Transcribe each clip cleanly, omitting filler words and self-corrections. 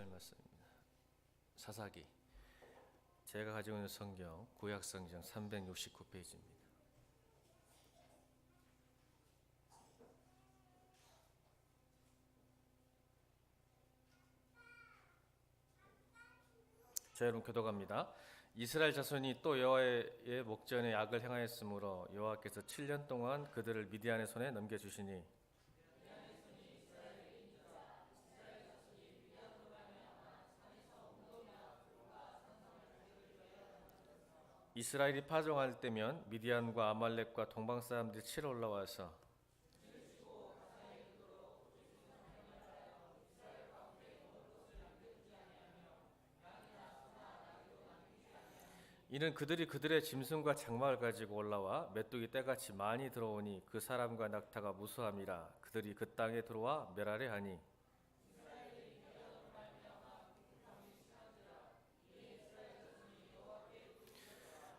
묵상하실 말씀입니다. 사사기. 제가 가지고 있는 성경 구약성경 369페이지입니다. 자, 여러분 교독합니다. 이스라엘 자손이 또 여호와의 목전에 악을 행하였으므로 여호와께서 7년 동안 그들을 미디안의 손에 넘겨주시니 이스라엘이 파종할 때면 미디안과 아말렉과 동방 사람들이 치러 올라와서 이는 그들이 그들의 짐승과 장막을 가지고 올라와 메뚜기 떼같이 많이 들어오니 그 사람과 낙타가 무수함이라 그들이 그 땅에 들어와 멸하려 하니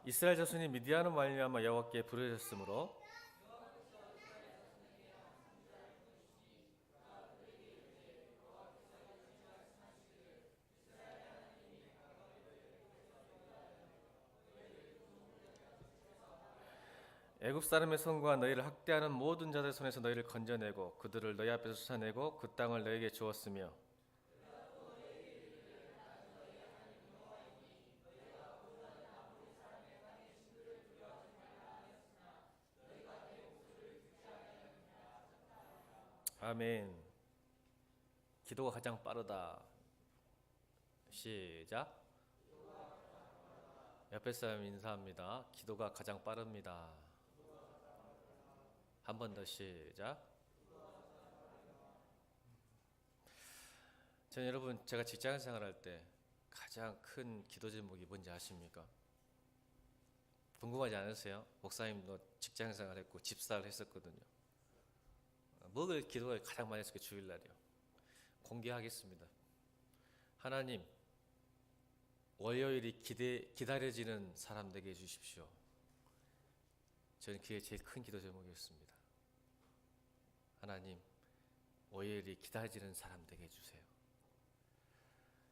이스라엘 자손이 미디안으로 말미암아 여호와께 부르짖었으므로 애굽 사람의 손과 너희를 학대하는 모든 자들 손에서 너희를 건져내고 그들을 너희 앞에서 쫓아내고 그 땅을 너희에게 주었으며 아멘. 기도가 가장 빠르다. 시작. 옆에 사람 인사합니다. 기도가 가장 빠릅니다. 한 번 더 시작. 저는 여러분 제가 직장 생활할 때 가장 큰 기도 제목이 뭔지 아십니까? 궁금하지 않으세요? 목사님도 직장 생활했고 집사를 했었거든요. 뭐를 기도를 가장 많이 했을까? 주일날이요. 공개하겠습니다. 하나님, 월요일이 기다려지는 사람 되게 해주십시오. 저는 그게 제일 큰 기도 제목이었습니다. 하나님, 월요일이 기다려지는 사람 되게 해주세요.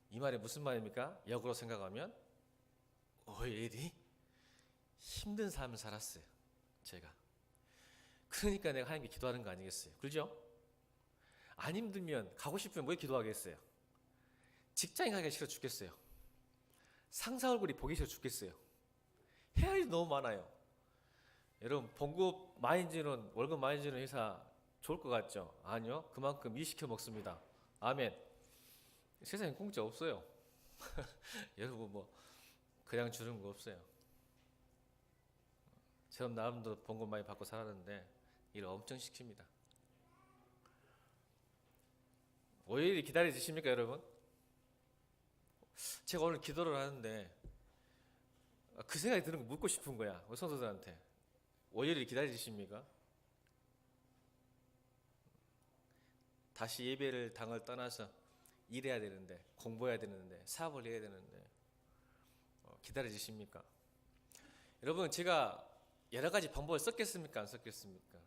이 말이 무슨 말입니까? 역으로 생각하면 월요일이 힘든 삶을 살았어요. 제가. 그러니까 내가 하나님께 기도하는 거 아니겠어요? 그렇죠? 안 힘들면 가고 싶으면 왜 기도하겠어요? 직장에 가기가 싫어 죽겠어요. 상사 얼굴이 보기 싫어 죽겠어요. 해야 할 일이 너무 많아요. 여러분 봉급 많이 주는 월급 많이 주는 회사 좋을 것 같죠? 아니요. 그만큼 일 시켜 먹습니다. 아멘. 세상에 공짜 없어요. 여러분 뭐 그냥 주는 거 없어요. 저는 나름대로 봉급 많이 받고 살았는데 일 엄청 시킵니다. 월요일이 기다려지십니까 여러분? 제가 오늘 기도를 하는데 그 생각이 드는 거 묻고 싶은 거야. 우리 성도들한테. 월요일이 기다려지십니까? 다시 예배를 당을 떠나서 일해야 되는데 공부해야 되는데 사업을 해야 되는데 기다려지십니까? 여러분 제가 여러 가지 방법을 썼겠습니까? 안 썼겠습니까?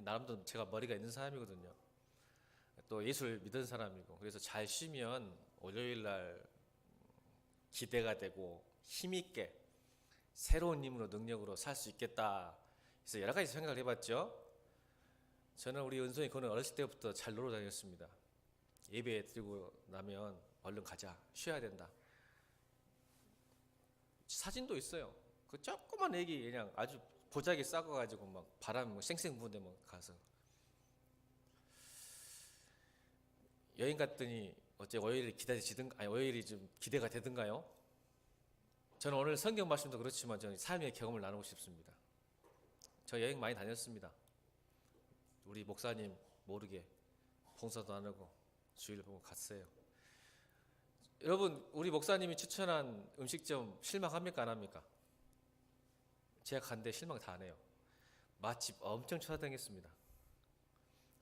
나름대로 제가 머리가 있는 사람이거든요. 또 예수를 믿은 사람이고 그래서 잘 쉬면 월요일 날 기대가 되고 힘있게 새로운 힘으로 능력으로 살 수 있겠다. 그래서 여러 가지 생각을 해봤죠. 저는 우리 은송이 그는 어렸을 때부터 잘 놀러 다녔습니다. 예배 드리고 나면 얼른 가자. 쉬어야 된다. 사진도 있어요. 그 조그만 애기 그냥 아주 보자기 싸고 막 바람 쌩쌩 부는데 막 가서 여행 갔더니 어째 월요일이 기다려지든가 아니 월요일이 좀 기대가 되든가요? 저는 오늘 성경 말씀도 그렇지만 저는 삶의 경험을 나누고 싶습니다. 저 여행 많이 다녔습니다. 우리 목사님 모르게 봉사도 나누고 주일 보고 갔어요. 여러분 우리 목사님이 추천한 음식점 실망합니까 안 합니까? 제가 갔는데 실망 다 안 해요. 맛집 엄청 찾아다녔습니다.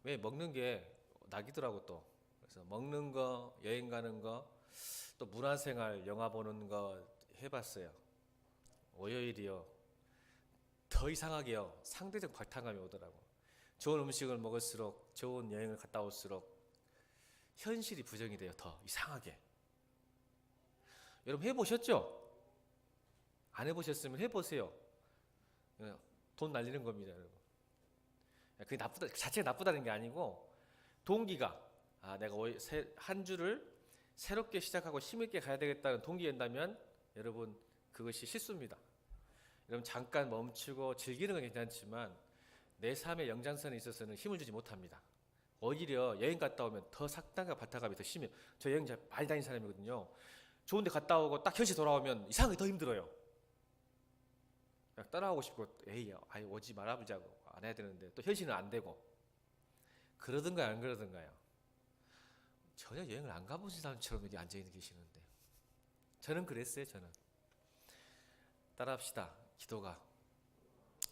왜 먹는 게 낙이더라고 또. 그래서 먹는 거, 여행 가는 거, 또 문화생활, 영화 보는 거 해봤어요. 월요일이요. 더 이상하게요. 상대적 박탈감이 오더라고. 좋은 음식을 먹을수록, 좋은 여행을 갔다 올수록 현실이 부정이 돼요. 더 이상하게. 여러분 해보셨죠? 안 해보셨으면 해보세요. 돈 날리는 겁니다, 여러분. 그게 나쁘다, 그 자체가 나쁘다는 게 아니고 동기가 내가 한 주를 새롭게 시작하고 힘있게 가야 되겠다는 동기인다면 여러분 그것이 실수입니다. 여러분 잠깐 멈추고 즐기는 건 괜찮지만 내 삶의 연장선에 있어서는 힘을 주지 못합니다. 오히려 여행 갔다 오면 더 sak당과 바타감이 더 심해요. 저 여행 많이 다닌 사람이거든요. 좋은 데 갔다 오고 딱 현실 돌아오면 이상하게 더 힘들어요. 그냥 따라오고 싶고 에이 오지 말아보자고 안 해야 되는데 또 현실은 안 되고 그러든가요 안 그러든가요? 전혀 여행을 안 가보신 사람처럼 여기 앉아있는 계시는데 저는 그랬어요. 저는 따라합시다. 기도가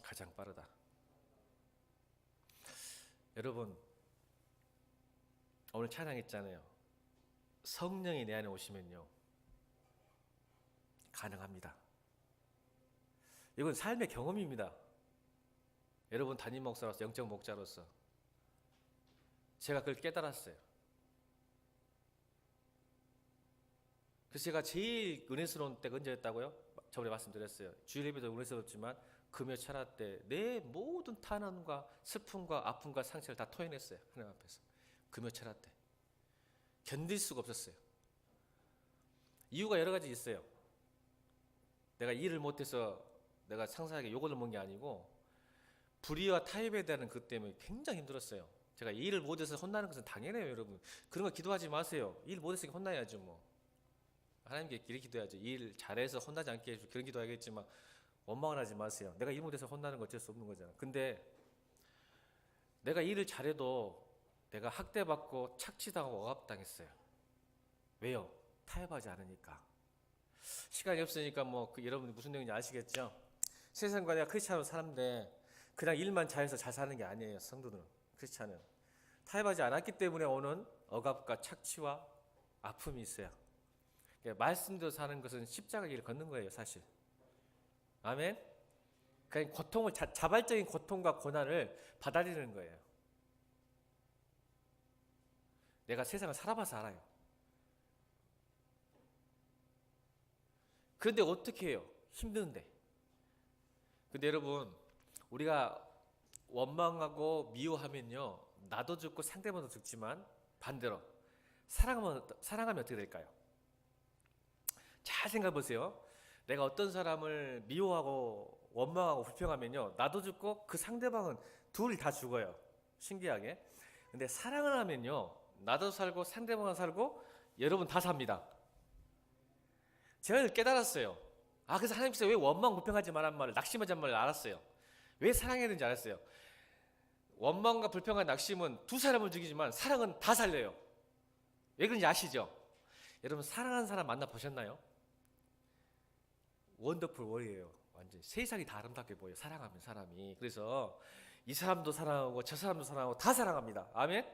가장 빠르다. 여러분 오늘 찬양했잖아요. 성령이 내 안에 오시면요 가능합니다. 이건 삶의 경험입니다. 여러분 담임 목사로서 영적 목자로서 제가 그걸 깨달았어요. 그래서 제가 제일 은혜스러운 때가 언제였다고요? 저번에 말씀드렸어요. 주일 예배도 은혜스럽지만 금요 철학 때 내 모든 탄원과 슬픔과 아픔과 상처를 다 토해냈어요. 하나님 앞에서. 금요 철학 때. 견딜 수가 없었어요. 이유가 여러 가지 있어요. 내가 일을 못해서 내가 상사에게 욕을 먹은 게 아니고 불의와 타협에 대한 그 때문에 굉장히 힘들었어요. 제가 일을 못해서 혼나는 것은 당연해요. 여러분 그런 거 기도하지 마세요. 일 못했으니까 혼나야죠. 뭐 하나님께 이렇게 기도해야죠. 일 잘해서 혼나지 않게 해주고 그런 기도하겠지만 원망을 하지 마세요. 내가 일 못해서 혼나는 거 어쩔 수 없는 거잖아. 근데 내가 일을 잘해도 내가 학대받고 착취당하고 억압당했어요. 왜요? 타협하지 않으니까. 시간이 없으니까 여러분 무슨 내용인지 아시겠죠? 세상과 내가 크리스찬으로 사는데 그냥 일만 잘해서 잘 사는 게 아니에요. 성도들은 크리스찬은 타협하지 않았기 때문에 오는 억압과 착취와 아픔이 있어요. 말씀대로 사는 것은 십자가 길을 걷는 거예요. 사실. 아멘. 그러니까 고통을 자발적인 고통과 고난을 받아들이는 거예요. 내가 세상을 살아봐서 알아요. 그런데 어떻게 해요? 힘드는데. 근데 여러분 우리가 원망하고 미워하면요 나도 죽고 상대방도 죽지만 반대로 사랑하면 어떻게 될까요? 잘 생각해 보세요. 내가 어떤 사람을 미워하고 원망하고 불평하면요 나도 죽고 그 상대방은 둘이 다 죽어요. 신기하게. 근데 사랑을 하면요 나도 살고 상대방은 살고 여러분 다 삽니다. 제가 이걸 깨달았어요. 그래서 하나님께서 왜 원망 불평하지 말란 말을 낙심하지 말을 알았어요. 왜 사랑해야 되는지 알았어요. 원망과 불평과 낙심은 두 사람을 죽이지만 사랑은 다 살려요. 왜 그런지 아시죠? 여러분 사랑하는 사람 만나보셨나요? 원더풀 월이에요. 완전 세상이 다 아름답게 보여요. 사랑하면 사람이. 그래서 이 사람도 사랑하고 저 사람도 사랑하고 다 사랑합니다. 아멘?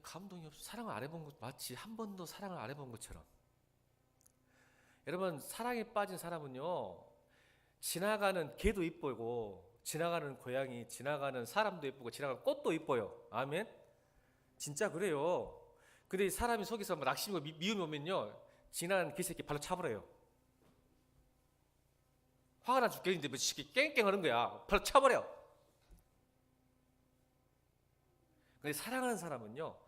감동이 없어. 사랑을 안 해본 것 마치 한 번도 사랑을 안 해본 것처럼. 여러분 사랑에 빠진 사람은요 지나가는 개도 이쁘고 지나가는 고양이 지나가는 사람도 이쁘고 지나가는 꽃도 이뻐요. 아멘? 진짜 그래요. 근데 사람이 속에서 낙심이고 미움이 오면요 지나가는 개새끼 발로 차버려요. 화가 나 죽겠는데 뭐 깽깽 하는 거야. 발로 차버려. 근데 사랑하는 사람은요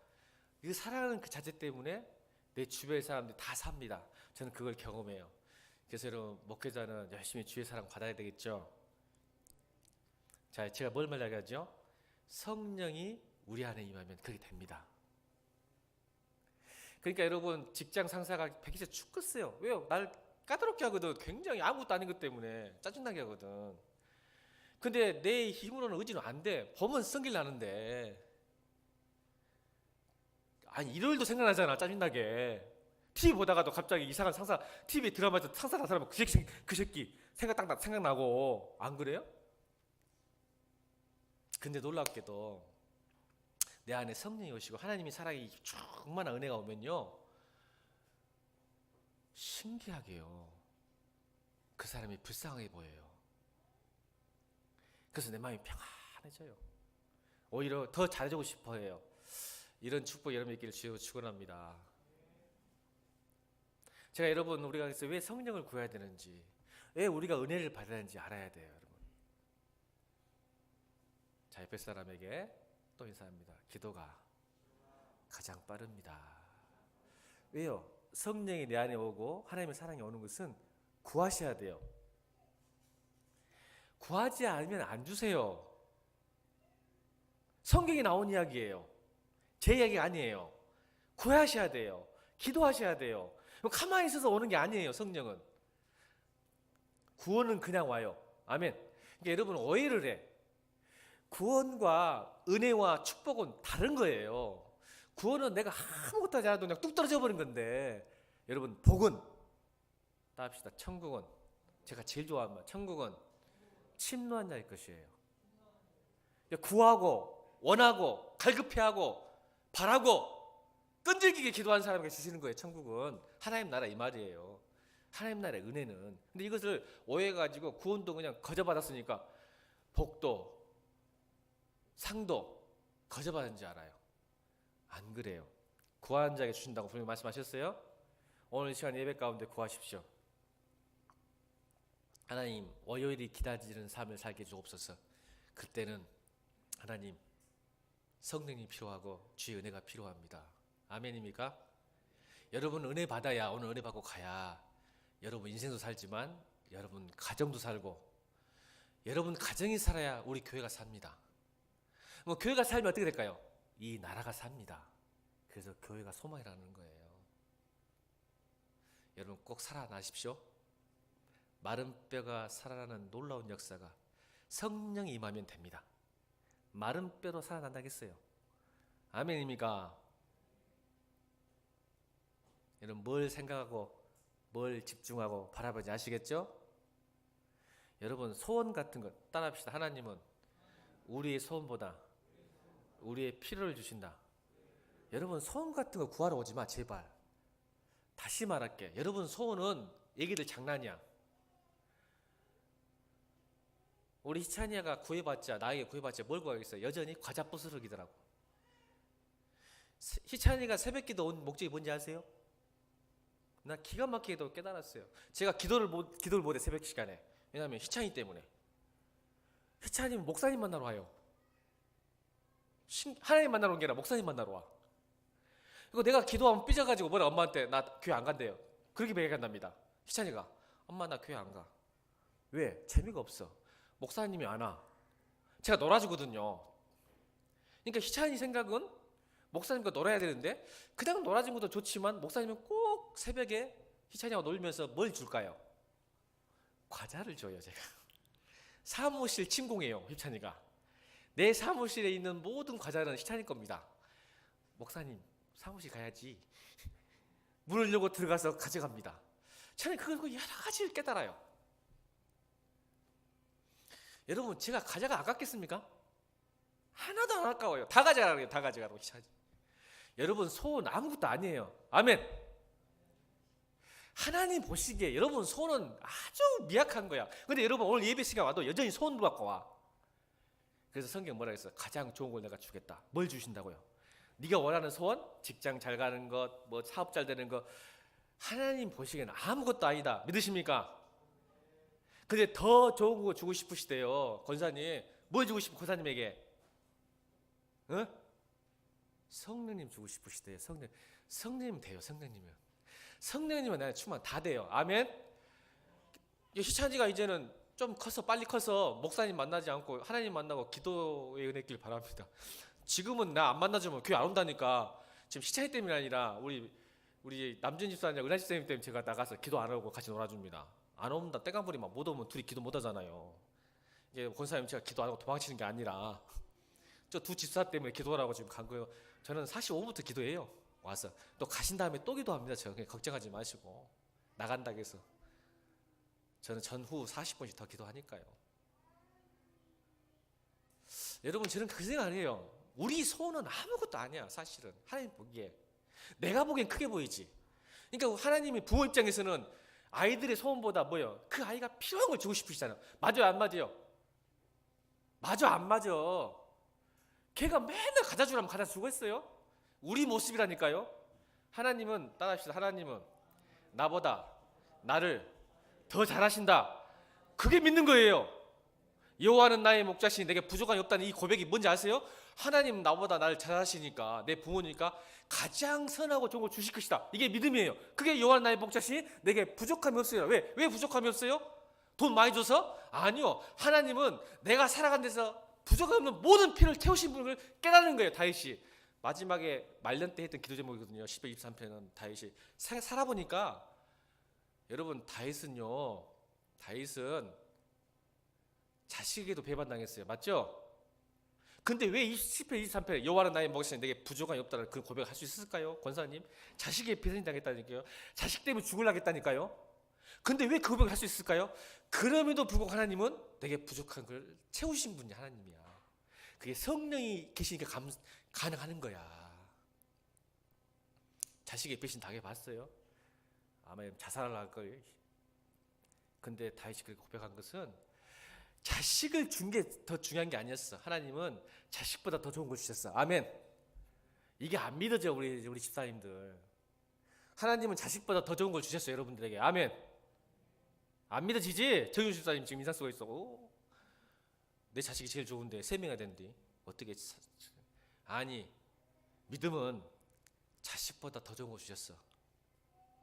이 사랑하는 그 자체 때문에 내 주변의 사람들이 다 삽니다. 저는 그걸 경험해요. 그래서 여러분 목회자는 열심히 주의 사랑 받아야 되겠죠. 자, 제가 뭘 말하죠? 성령이 우리 안에 임하면 그렇게 됩니다. 그러니까 여러분 직장 상사가 백이자 죽겠어요. 왜요? 날 까다롭게 하거든. 굉장히 아무것도 아닌 것 때문에 짜증나게 하거든. 근데 내 힘으로는 의지는 안 돼. 보면 성질 나는데 일요일도 생각나잖아. 짜증나게. TV 보다가도 갑자기 이상한 상사 TV 드라마에서 상사 나타나면 그 새끼 생각나고 안 그래요? 근데 놀랍게도 내 안에 성령이 오시고 하나님이 사랑이 충만한 은혜가 오면요 신기하게요 그 사람이 불쌍하게 보여요. 그래서 내 마음이 평안해져요. 오히려 더 잘해주고 싶어 해요. 이런 축복 여러분 있기를 주여 축원합니다. 제가 여러분 우리가 그래서 왜 성령을 구해야 되는지, 왜 우리가 은혜를 받아야 되는지 알아야 돼요, 여러분. 자, 옆에 사람에게 또 인사합니다. 기도가 가장 빠릅니다. 왜요? 성령이 내 안에 오고 하나님의 사랑이 오는 것은 구하셔야 돼요. 구하지 않으면 안 주세요. 성경에 나온 이야기예요. 제 이야기가 아니에요. 구하셔야 돼요. 기도하셔야 돼요. 가만히 있어서 오는 게 아니에요. 성령은 구원은 그냥 와요. 아멘. 그러니까 여러분 오해를 해. 구원과 은혜와 축복은 다른 거예요. 구원은 내가 아무것도 하지 않아도 그냥 뚝 떨어져 버린 건데, 여러분 복은 따합시다. 천국은 제가 제일 좋아하는 말, 천국은 침노한 자의 것이에요. 구하고 원하고 갈급해하고 바라고 끈질기게 기도하는 사람에게 주시는 거예요. 천국은 하나님 나라 이 말이에요. 하나님 나라의 은혜는. 근데 이것을 오해해가지고 구원도 그냥 거저받았으니까 복도 상도 거저받은 줄 알아요. 안 그래요. 구하는 자에게 주신다고 분명히 말씀하셨어요. 오늘 시간 예배 가운데 구하십시오. 하나님, 월요일이 기다리는 삶을 살게 주옵소서. 그때는 하나님 성령이 필요하고 주의 은혜가 필요합니다. 아멘입니까? 여러분 은혜 받아야, 오늘 은혜 받고 가야 여러분 인생도 살지만 여러분 가정도 살고, 여러분 가정이 살아야 우리 교회가 삽니다. 뭐 교회가 살면 어떻게 될까요? 이 나라가 삽니다. 그래서 교회가 소망이라는 거예요. 여러분 꼭 살아나십시오. 마른 뼈가 살아나는 놀라운 역사가 성령이 임하면 됩니다. 마른 뼈도 살아난다겠어요. 아멘입니까? 여러분 뭘 생각하고 뭘 집중하고 바라보지 아시겠죠? 여러분 소원 같은 것 따라합시다. 하나님은 우리의 소원보다 우리의 필요를 주신다. 여러분 소원 같은 거 구하러 오지 마, 제발. 다시 말할게. 여러분 소원은 애기들 장난이야. 우리 희찬이가 구해봤자, 나에게 구해봤자 뭘 구하겠어요? 여전히 과자 부스러기더라고. 희찬이가 새벽기도 온 목적이 뭔지 아세요? 나 기가 막히게도 깨달았어요. 제가 기도를 못해, 새벽 시간에. 왜냐하면 희찬이 때문에. 희찬이는 목사님 만나러 와요. 하나님 만나러 온 게 아니라 목사님 만나러 와. 그리고 내가 기도하면 삐져가지고 뭐라 엄마한테 나 교회 안 간대요. 그렇게 얘기한답니다. 희찬이가 엄마 나 교회 안 가. 왜? 재미가 없어. 목사님이 안 와. 제가 놀아주거든요. 그러니까 희찬이 생각은 목사님과 놀아야 되는데 그냥 놀아준 것도 좋지만 목사님은 꼭 새벽에 희찬이하고 놀면서 뭘 줄까요? 과자를 줘요. 제가 사무실 침공해요. 희찬이가 내 사무실에 있는 모든 과자는 희찬이 겁니다. 목사님 사무실 가야지. 문을 열고 들어가서 가져갑니다. 저는 그걸 여러 가지를 깨달아요. 여러분 제가 과자가 아깝겠습니까? 하나도 안 아까워요. 다 가져가라고 해요. 다 가져가라고. 여러분 소원 아무것도 아니에요. 아멘. 하나님 보시기에 여러분 소원은 아주 미약한 거야. 근데 여러분 오늘 예배 시간 와도 여전히 소원 갖고 와. 그래서 성경 뭐라 했어요? 가장 좋은 걸 내가 주겠다. 뭘 주신다고요? 네가 원하는 소원? 직장 잘 가는 것, 뭐 사업 잘 되는 것. 하나님 보시기에는 아무것도 아니다. 믿으십니까? 근데 더 좋은 거 주고 싶으시대요. 권사님 뭘 주고 싶어? 권사님에게 성령님 주고 싶으시대요. 성령님 돼요. 성령님은 나한테 충만 다 돼요. 아멘. 희찬이가 이제는 좀 커서 빨리 커서 목사님 만나지 않고 하나님 만나고 기도의 은혜 있길 바랍니다. 지금은 나 안 만나주면 교회 안 온다니까. 지금 희찬이 때문이 아니라 우리 남준 집사님, 은하 집사님 때문에 제가 나가서 기도 안 하고 같이 놀아줍니다. 안 온다 떼간부리 막 못 오면 둘이 기도 못 하잖아요. 이게 권사님 제가 기도 안 하고 도망치는 게 아니라 저 두 집사 때문에 기도하라고 지금 간 거예요. 저는 45분부터 기도해요. 와서 또 가신 다음에 또 기도합니다. 저 그냥 걱정하지 마시고 나간다고 해서 저는 전후 40분씩 더 기도하니까요. 여러분 저는 그 생각 안 해요. 우리 소원은 아무것도 아니야. 사실은 하나님 보기에 내가 보기엔 크게 보이지. 그러니까 하나님이 부모 입장에서는 아이들의 소원보다 뭐예요? 그 아이가 필요한 걸 주고 싶으시잖아요. 맞아요 안 맞아요? 맞아 안 맞아? 걔가 맨날 과자 주라면 과자 주고 있어요? 우리 모습이라니까요. 하나님은 따라합시다. 하나님은 나보다 나를 더 잘하신다. 그게 믿는 거예요. 여호와는 나의 목자시니 내게 부족함이 없다는 이 고백이 뭔지 아세요? 하나님 나보다 나를 잘하시니까, 내 부모니까 가장 선하고 좋은 걸 주실 것이다. 이게 믿음이에요. 그게 여호와는 나의 목자시니 내게 부족함이 없어요. 왜 부족함이 없어요? 돈 많이 줘서? 아니요. 하나님은 내가 살아간 데서 부족함 없는 모든 필요를 채우신 분을 깨닫는 거예요. 다윗이 마지막에 말년 때 했던 기도 제목이거든요. 10편 23편은 다윗이 살아보니까, 여러분 다윗은 자식에게도 배반당했어요. 맞죠? 근데 왜 10편 23편에 여호와는 나의 목자시니 내게 부족함이 없다는 그 고백을 할 수 있었을까요? 권사님, 자식에게 배반당했다니까요. 자식 때문에 죽으려 했다니까요. 근데 왜 그 고백을 할 수 있을까요? 그럼에도 불구하고 하나님은 내게 부족한 걸 채우신 분이 하나님이야. 그게 성령이 계시니까 가능하는 거야. 자식의 배신 당해봤어요? 아마 자살을 할 거예요. 근데 다윗이 그렇게 고백한 것은 자식을 준 게 더 중요한 게 아니었어. 하나님은 자식보다 더 좋은 걸 주셨어. 아멘. 이게 안 믿어져. 우리 집사님들. 하나님은 자식보다 더 좋은 걸 주셨어요. 여러분들에게. 아멘. 안 믿어지지? 정윤 집사님 지금 인상 쓰고 있어. 오, 내 자식이 제일 좋은데 3명이 되는데 어떻게? 아니, 믿음은 자식보다 더 좋은 걸 주셨어.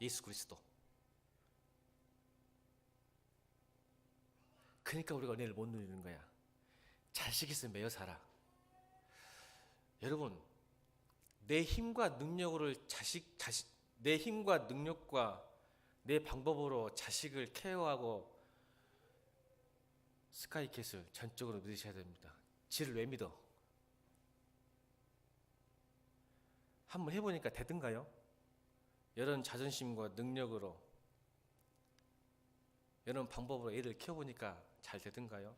예수 그리스도. 그러니까 우리가 은혜를 못 누리는 거야. 자식 있으면 매여 살아. 여러분, 내 힘과 능력으로 내 힘과 능력과 내 방법으로 자식을 케어하고 스카이캐슬 전적으로 믿으셔야 됩니다. 지를 왜 믿어? 한번 해보니까 되든가요? 여러분 자존심과 능력으로, 여러분 방법으로 애를 키워보니까 잘 되든가요?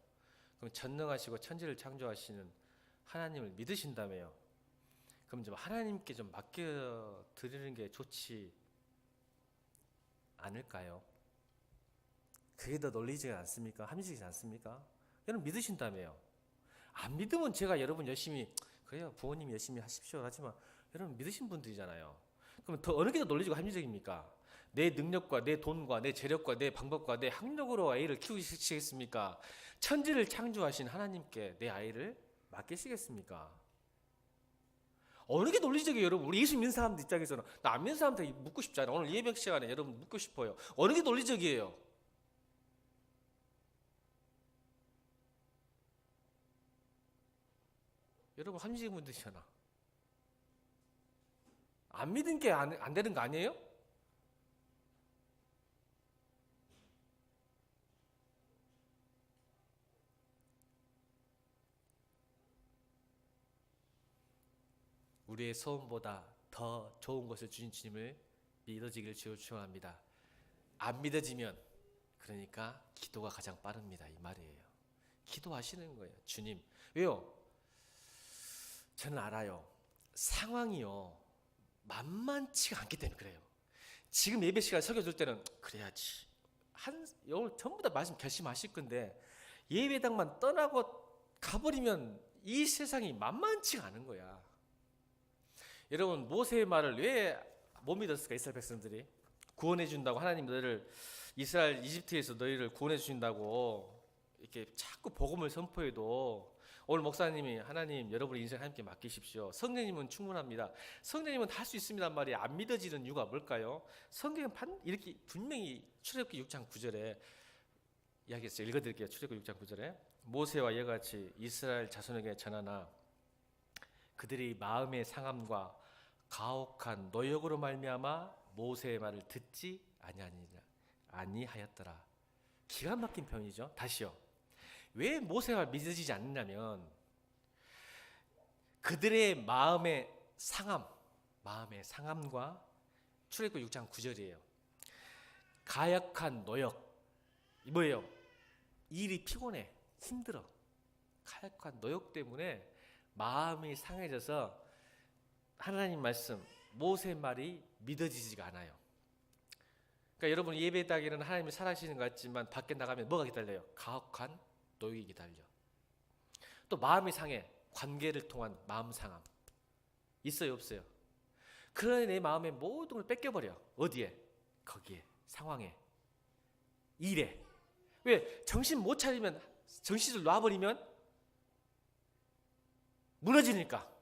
그럼 전능하시고 천지를 창조하시는 하나님을 믿으신다며요. 그럼 좀 하나님께 좀 맡겨 드리는 게 좋지 않을까요? 그게 더 논리적이지 않습니까? 합리적이지 않습니까? 여러분 믿으신다며요. 안 믿으면 제가 여러분 열심히, 그래요 부모님 열심히 하십시오 하지만 여러분 믿으신 분들이잖아요. 그럼 더 어느 게 더 논리적이고 합리적입니까? 내 능력과 내 돈과 내 재력과 내 방법과 내 학력으로 아이를 키우시겠습니까? 천지를 창조하신 하나님께 내 아이를 맡기시겠습니까? 어느 게 논리적이에요, 여러분? 우리 예수 믿는 사람들 입장에서는. 나 안 믿는 사람한테 묻고 싶잖아요. 오늘 예배 시간에 여러분 묻고 싶어요. 어느 게 논리적이에요? 여러분 합리적인 분들이잖아. 안 믿은 게 안 되는 거 아니에요? 우리의 소원보다 더 좋은 것을 주신 주님을 믿어지기를 주여 축원합니다. 안 믿어지면 그러니까 기도가 가장 빠릅니다. 이 말이에요. 기도하시는 거예요. 주님. 왜요? 저는 알아요. 상황이요 만만치가 않기 때문에 그래요. 지금 예배 시간 설교 들 때는 그래야지. 오늘 전부 다 말씀 결심하실 건데 예배당만 떠나고 가버리면 이 세상이 만만치가 않은 거야. 여러분 모세의 말을 왜 못 믿었을까? 이스라엘 백성들이 구원해 준다고, 하나님 너희를 이스라엘 이집트에서 너희를 구원해 주신다고 이렇게 자꾸 복음을 선포해도, 오늘 목사님이 하나님 여러분의 인생 하나님께 맡기십시오. 성령님은 충분합니다. 성령님은 할 수 있습니단 말이에요. 안 믿어지는 이유가 뭘까요? 성경은 이렇게 분명히 출애굽기 6장 9절에 이야기했어요. 읽어드릴게요. 출애굽기 6장 9절에 모세와 이와 같이 이스라엘 자손에게 전하나 그들이 마음의 상함과 가혹한 노역으로 말미암아 모세의 말을 듣지 아니하였더라. 기가 막힌 표현이죠. 다시요. 왜 모세가 믿어지지 않느냐면 그들의 마음의 상함과 출애굽기 6장 9절이에요. 가혹한 노역. 뭐예요? 일이 피곤해, 힘들어. 가혹한 노역 때문에 마음이 상해져서 하나님 말씀, 모세 말이 믿어지지가 않아요. 그러니까 여러분 예배당에는 하나님이 살아계시는 것 같지만 밖에 나가면 뭐가 기다려요? 가혹한 노역이 기다려. 또 마음이 상해, 관계를 통한 마음 상함 있어요, 없어요? 그러니 내 마음의 모든 걸 뺏겨버려. 어디에? 거기에, 상황에, 일에. 왜? 정신 못 차리면, 정신을 놔버리면 무너지니까.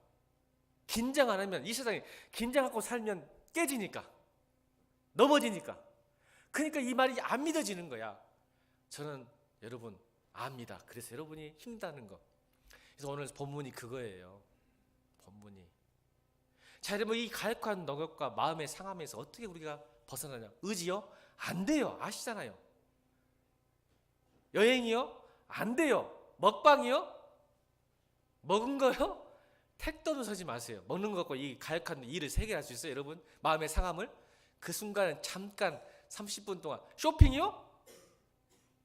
긴장 안 하면, 이 세상에 긴장하고 살면 깨지니까, 넘어지니까. 그러니까 이 말이 안 믿어지는 거야. 저는 여러분 압니다. 그래서 여러분이 힘다는 거. 그래서 오늘 본문이 그거예요. 본문이. 자, 여러분, 이 가혹한 너격과 마음의 상함에서 어떻게 우리가 벗어나냐? 의지요? 안 돼요. 아시잖아요. 여행이요? 안 돼요. 먹방이요? 먹은 거요? 택도도 서지 마세요. 먹는 것 갖고 이 가혹한 일을 해결할 수 있어요, 여러분? 마음의 상함을? 그 순간은 잠깐 30분 동안. 쇼핑이요?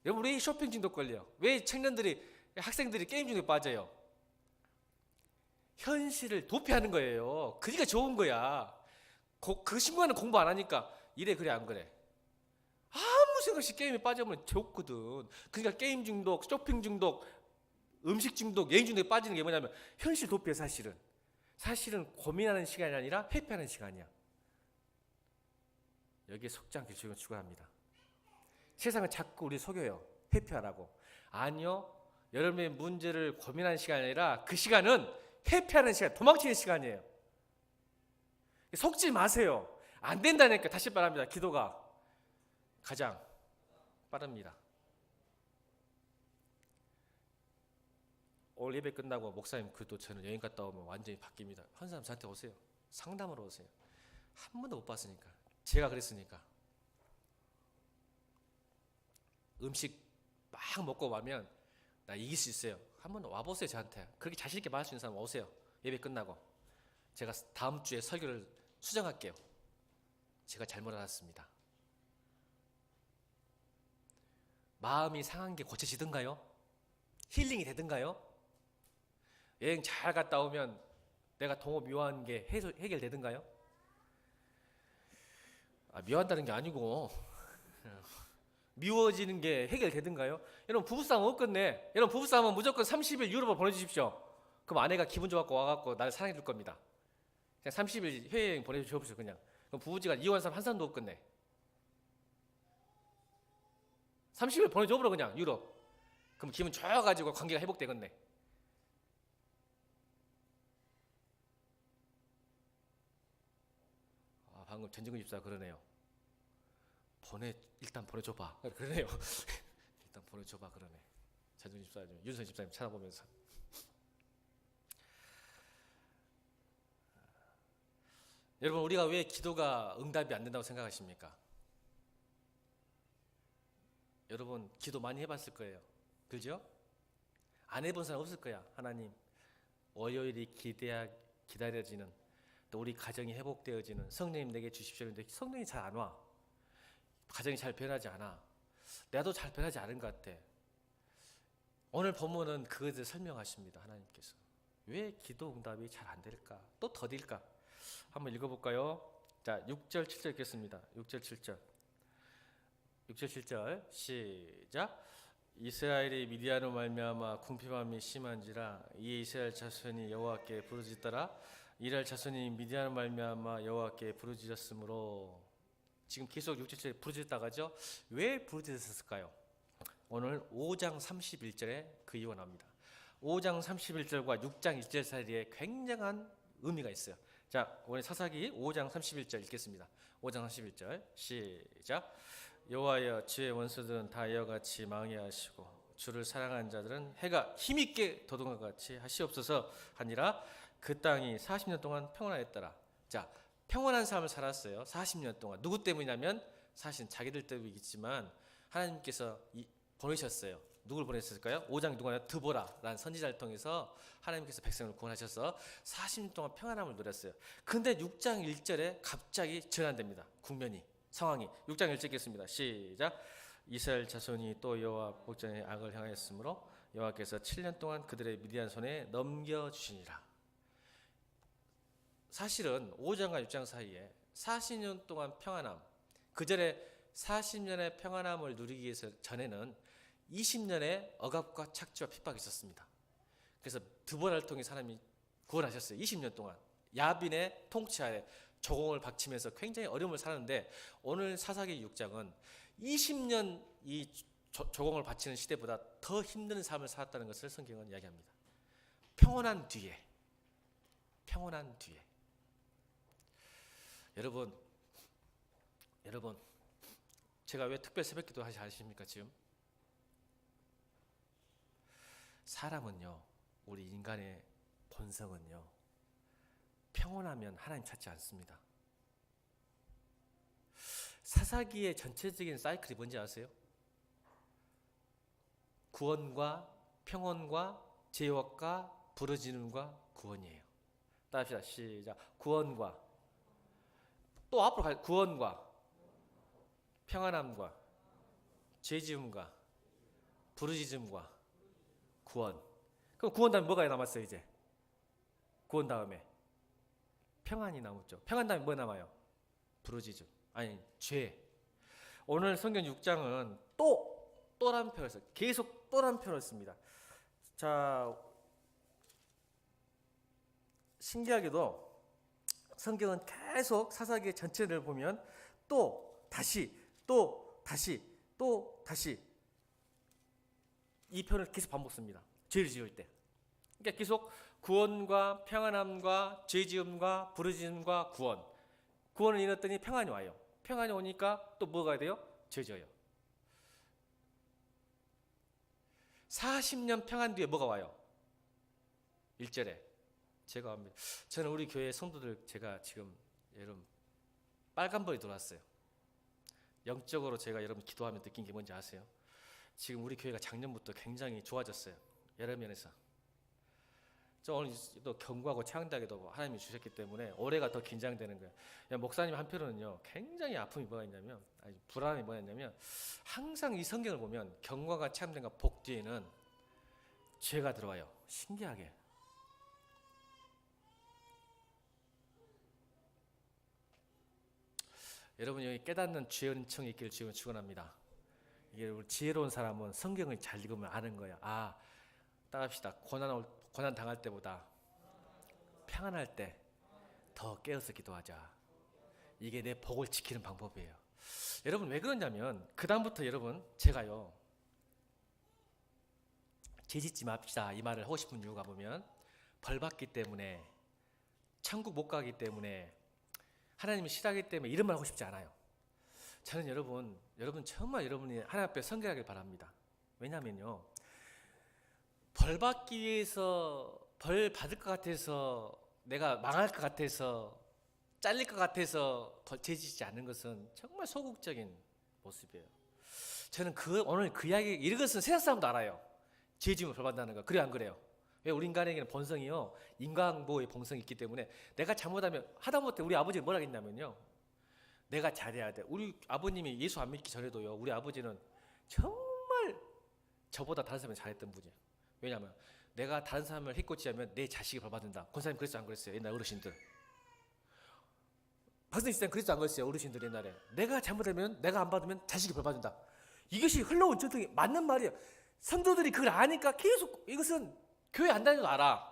여러분, 우리 쇼핑 중독 걸려요. 왜 청년들이, 학생들이 게임 중독에 빠져요? 현실을 도피하는 거예요. 그러니까 좋은 거야. 그 순간은 공부 안 하니까 이래 그래 안 그래? 아무 생각 없이 게임에 빠져보면 좋거든. 그러니까 게임 중독, 쇼핑 중독, 음식 중독, 여행 중독에 빠지는 게 뭐냐면 현실 도피해. 사실은 고민하는 시간이 아니라 회피하는 시간이야. 여기에 속지 않게 주의를 추구합니다. 세상은 자꾸 우리 속여요. 회피하라고. 아니요. 여러분의 문제를 고민하는 시간이 아니라 그 시간은 회피하는 시간, 도망치는 시간이에요. 속지 마세요. 안 된다니까. 다시 말합니다. 기도가 가장 빠릅니다. 오늘 예배 끝나고 목사님 그래도 저는 여행 갔다 오면 완전히 바뀝니다. 한 사람 저한테 오세요. 상담으로 오세요. 한 번도 못 봤으니까. 제가 그랬으니까. 음식 막 먹고 가면 나 이길 수 있어요. 한번 와보세요. 저한테. 그렇게 자신 있게 말할 수 있는 사람 오세요. 예배 끝나고. 제가 다음 주에 설교를 수정할게요. 제가 잘못 알았습니다. 마음이 상한 게 고쳐지든가요? 힐링이 되든가요? 여행 잘 갔다 오면 내가 동호 미워한 게 해결되든가요? 미워한다는 게 아니고 미워지는 게 해결되든가요? 여러분 부부싸움 없겠네. 여러분 부부싸움은 무조건 30일 유럽을 보내주십시오. 그럼 아내가 기분 좋아갖고 와갖고 나를 사랑해 줄 겁니다. 그냥 30일 해외여행 보내주십시오. 그냥. 그럼 부부지간 이혼한 사람 한 사람도 없겠네. 30일 보내줘버려 그냥 유럽. 그럼 기분 좋아가지고 관계가 회복되겠네. 방금 전진근 집사 그러네요. 일단 보내줘봐. 그러네요. 일단 보내줘봐 그러네. 전진근 집사님, 윤선 집사님 찾아보면서. 여러분 우리가 왜 기도가 응답이 안 된다고 생각하십니까? 여러분 기도 많이 해봤을 거예요. 그죠? 안 해본 사람 없을 거야. 하나님 월요일이 기다려지는 또 우리 가정이 회복되어지는 성령님 내게 주십시오. 근데 성령이 잘 안 와. 가정이 잘 변하지 않아. 나도 잘 변하지 않은 것 같아. 오늘 본문은 그것을 설명하십니다. 하나님께서 왜 기도 응답이 잘 안 될까? 또 더딜까? 한번 읽어볼까요? 자, 6절 7절 읽겠습니다. 6절 7절 6절 7절 시작. 이스라엘이 미디안으로 말미암아 궁핍함이 심한지라 이에 이스라엘 자손이 여호와께 부르짖더라. 이스라엘 자손이 미디안으로 말미암아 여호와께 부르짖었으므로. 지금 계속 6절 7절에 부르짖었다가죠. 왜 부르짖었을까요? 오늘 5장 31절에 그 이유가 나옵니다. 5장 31절과 6장 1절 사이에 굉장한 의미가 있어요. 자, 오늘 사사기 5장 31절 읽겠습니다. 5장 31절 시작. 여호와여 주의 원수들은 다 이와같이 망해하시고 주를 사랑하는 자들은 해가 힘있게 돋은 것 같이 하시옵소서 하니라. 그 땅이 40년 동안 평안하였더라. 자, 평안한 삶을 살았어요. 40년 동안. 누구 때문이냐면 사실 자기들 때문이겠지만 하나님께서 보내셨어요. 누굴 보냈을까요? 5장 누가요? 드보라라는 선지자를 통해서 하나님께서 백성을 구원하셔서 40년 동안 평안함을 누렸어요. 근데 6장 1절에 갑자기 전환됩니다. 국면이, 상황이. 6장 1절 읽겠습니다. 시작. 이스라엘 자손이 또 여호와 복전에 악을 행하였으므로 여호와께서 7년 동안 그들의 미디안 손에 넘겨주시니라. 사실은 5장과 6장 사이에 40년 동안 평안함, 그 전에 40년의 평안함을 누리기 위해서 전에는 20년의 억압과 착취와 핍박이 있었습니다. 그래서 드보라를 통해 사람이 구원하셨어요. 20년 동안 야빈의 통치 아래 조공을 박치면서 굉장히 어려움을 사는데 오늘 사사기 6장은 20년 이 조공을 바치는 시대보다 더 힘든 삶을 살았다는 것을 성경은 이야기합니다. 평온한 뒤에 여러분 제가 왜 특별 새벽기도 하지 않으십니까? 지금 사람은요, 우리 인간의 본성은요, 평온하면 하나님 찾지 않습니다. 사사기의 전체적인 사이클이 뭔지 아세요? 구원과 평온과 제약과 부르짖음과 구원이에요. 따라합시다. 시작. 구원과, 또 앞으로 갈, 구원과 평안함과 죄지음과 부르짖음과 구원. 그럼 구원 다음에 뭐가 남았어요? 이제 구원 다음에 평안이 남았죠. 평안 다음에 뭐 남아요? 부르짖음, 아니 죄. 오늘 성경 6장은 또란 표현을 써요. 계속 또란 표현을 씁니다. 자, 신기하게도 성경은 계속 사사기의 전체를 보면 또 다시 이 표현을 계속 반복습니다. 죄를 지을 때. 그러니까 계속 구원과 평안함과 죄지음과 부르짖음과 구원을 이뤘더니 평안이 와요. 평안이 오니까 또 뭐가 돼요? 죄 져요. 40년 평안 뒤에 뭐가 와요? 1절에 제가 합니다. 저는 우리 교회 성도들 제가 지금 여러분 빨간불이 들어왔어요. 영적으로 제가 여러분 기도하며 느낀 게 뭔지 아세요? 지금 우리 교회가 작년부터 굉장히 좋아졌어요. 여러 면에서. 저 오늘 또 경고하고 창대하게도 하나님이 주셨기 때문에 올해가 더 긴장되는 거예요. 목사님 한편으로는요, 굉장히 아픔이 뭐가 있냐면, 불안함이 뭐가 있냐면, 항상 이 성경을 보면 경고가 창대과 복 뒤에는 죄가 들어와요. 신기하게. 여러분 여기 깨닫는 죄 은총이 있기를 주님은 축원합니다. 이게 우리 지혜로운 사람은 성경을 잘 읽으면 아는 거야. 아, 따라합시다. 고난 당할 때보다 평안할 때 더 깨어서 기도하자. 이게 내 복을 지키는 방법이에요. 여러분 왜 그러냐면 그 다음부터 여러분 제가요, 죄짓지 맙시다 이 말을 하고 싶은 이유가 보면 벌 받기 때문에, 천국 못 가기 때문에, 하나님이 싫어하기 때문에 이런 말 하고 싶지 않아요. 저는 여러분 정말 여러분이 하나님 앞에 성결하길 바랍니다. 왜냐면요, 벌 받기 위해서, 벌 받을 것 같아서, 내가 망할 것 같아서, 잘릴 것 같아서 죄짓지 않는 것은 정말 소극적인 모습이에요. 저는 오늘 그 이야기, 이것은 세상 사람도 알아요. 죄 지으면 벌 받는다는 거. 그래 안 그래요? 왜? 우리 인간에게는 본성이요, 인간보호의 본성이 있기 때문에 내가 잘못하면, 하다못해 우리 아버지는 뭐라 했냐면요, 내가 잘해야 돼. 우리 아버님이 예수 안 믿기 전에도요, 우리 아버지는 정말 저보다 다른 사람이 잘했던 분이에요. 왜냐하면 내가 다른 사람을 해코지하면 내 자식이 벌받는다. 권사님 그랬어요 안 그랬어요? 옛날 어르신들. 박사님 시대는 그랬어요 안 그랬어요? 어르신들 옛날에. 내가 잘못하면, 내가 안 받으면 자식이 벌받는다. 이것이 흘러온 전통이 맞는 말이에요. 선조들이 그걸 아니까 계속, 이것은 교회 안 다녀도 알아.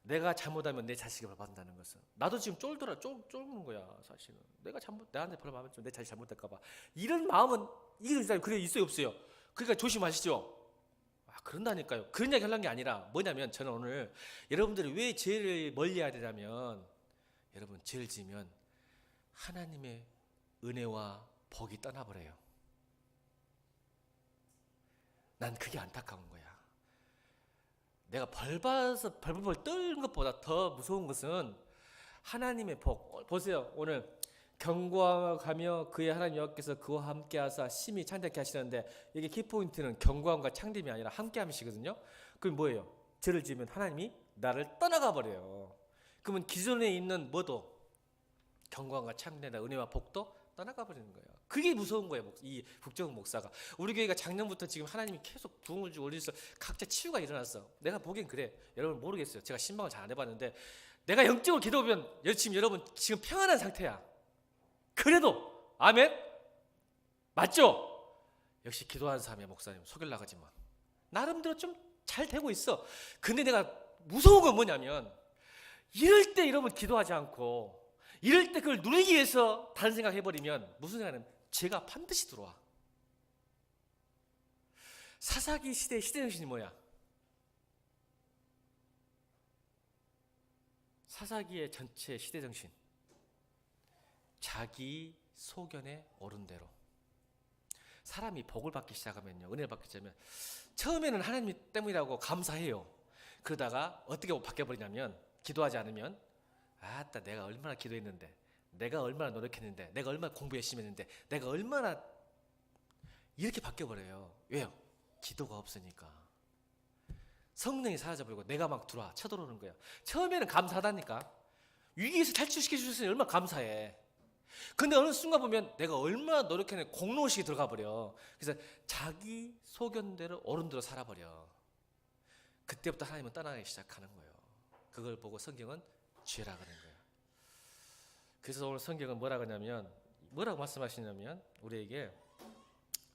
내가 잘못하면 내 자식이 벌받는다는 것은. 나도 지금 쫄는 거야 사실은. 내한테 벌받으면 내 자식 잘못될까봐. 이런 마음은 이런 사람이 그래 있어요 없어요? 그러니까 조심하시죠. 그런다니까요. 그런 얘기 하려는 게 아니라 뭐냐면, 저는 오늘 여러분들이 왜 죄를 멀리해야 되냐면, 여러분 죄를 지으면 하나님의 은혜와 복이 떠나버려요. 난 그게 안타까운 거야. 내가 벌받아서 벌벌 떨는 것보다 더 무서운 것은 하나님의 복. 보세요. 오늘 경고하며 그의 하나님 여호와께서 그와 함께하사 심히 창대케 하시는데, 이게 키포인트는 경고함과 창림이 아니라 함께함이시거든요. 그럼 뭐예요? 죄를 지으면 하나님이 나를 떠나가 버려요. 그러면 기존에 있는 뭐도, 경고함과 창림이나 은혜와 복도 떠나가 버리는 거예요. 그게 무서운 거예요. 이 국정훈 목사가. 우리 교회가 작년부터 지금 하나님이 계속 부흥을 주고 올려서 각자 치유가 일어났어. 내가 보기엔 그래. 여러분 모르겠어요. 제가 신방을 잘 안 해봤는데, 내가 영적으로 기도하면 지금 여러분 지금 평안한 상태야. 그래도 아멘? 맞죠? 역시 기도하는 사람이야. 목사님 속일 나가지 마. 나름대로 좀 잘 되고 있어. 근데 내가 무서운 건 뭐냐면, 이럴 때 여러분 기도하지 않고, 이럴 때 그걸 누리기 위해서 다른 생각 해버리면 무슨 생각하면 죄가 반드시 들어와. 사사기 시대의 시대정신이 뭐야? 사사기의 전체 시대정신, 자기 소견에 오른 대로. 사람이 복을 받기 시작하면요, 은혜를 받기 시작하면 처음에는 하나님 때문이라고 감사해요. 그러다가 어떻게 바뀌어버리냐면, 기도하지 않으면 아따 내가 얼마나 기도했는데, 내가 얼마나 노력했는데, 내가 얼마나 공부 열심히 했는데, 내가 얼마나, 이렇게 바뀌어버려요. 왜요? 기도가 없으니까. 성령이 사라져버리고 내가 막 들어와 쳐들어오는 거야. 처음에는 감사하다니까. 위기에서 탈출시켜 주셨으니 얼마나 감사해. 근데 어느 순간 보면 내가 얼마나 노력했는데 공로의식이 들어가 버려. 그래서 자기 소견대로 옳은 대로 살아버려. 그때부터 하나님은 떠나기 시작하는 거예요. 그걸 보고 성경은 죄라 그런 거예요. 그래서 오늘 성경은 뭐라고 하냐면, 뭐라고 말씀하시냐면, 우리에게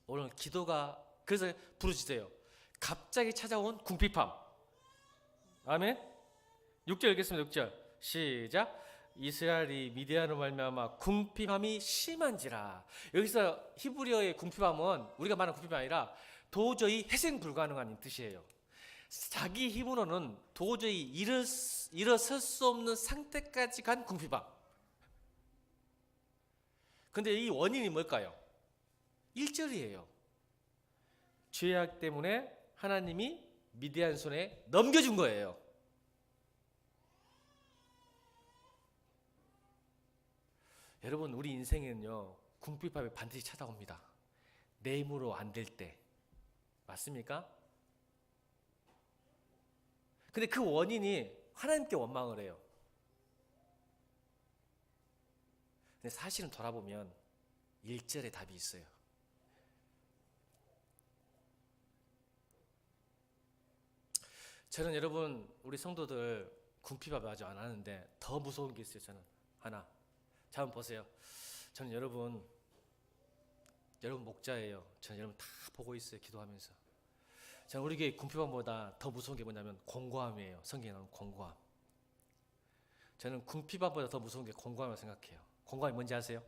오늘 기도가, 그래서 부르짖어요. 갑자기 찾아온 궁핍함. 아멘. 6절 읽겠습니다. 6절 시작. 이스라엘이 미디안으로 말미암아 궁핍함이 심한지라. 여기서 히브리어의 궁핍함은 우리가 말하는 궁핍이 아니라 도저히 회생 불가능한 뜻이에요. 자기 힘으로는 도저히 일어설 수 없는 상태까지 간 궁핍함. 근데 이 원인이 뭘까요? 1절이에요. 죄악 때문에 하나님이 미디안 손에 넘겨준 거예요. 여러분, 우리 인생에는요, 궁핍함이 반드시 찾아옵니다. 내 힘으로 안 될 때. 맞습니까? 근데 그 원인이 하나님께 원망을 해요. 근데 사실은 돌아보면 1절에 답이 있어요. 저는 여러분, 우리 성도들 궁핍함 아직 안 하는데 더 무서운 게 있어요. 저는 하나. 자, 한번 보세요. 저는 여러분 목자예요. 저는 여러분 다 보고 있어요. 기도하면서. 저는 우리 교회 궁핍함보다 더 무서운 게 뭐냐면 공고함이에요. 성경에 나오는 공고함. 저는 궁핍함보다 더 무서운 게 공고함이라고 생각해요. 공고함이 뭔지 아세요?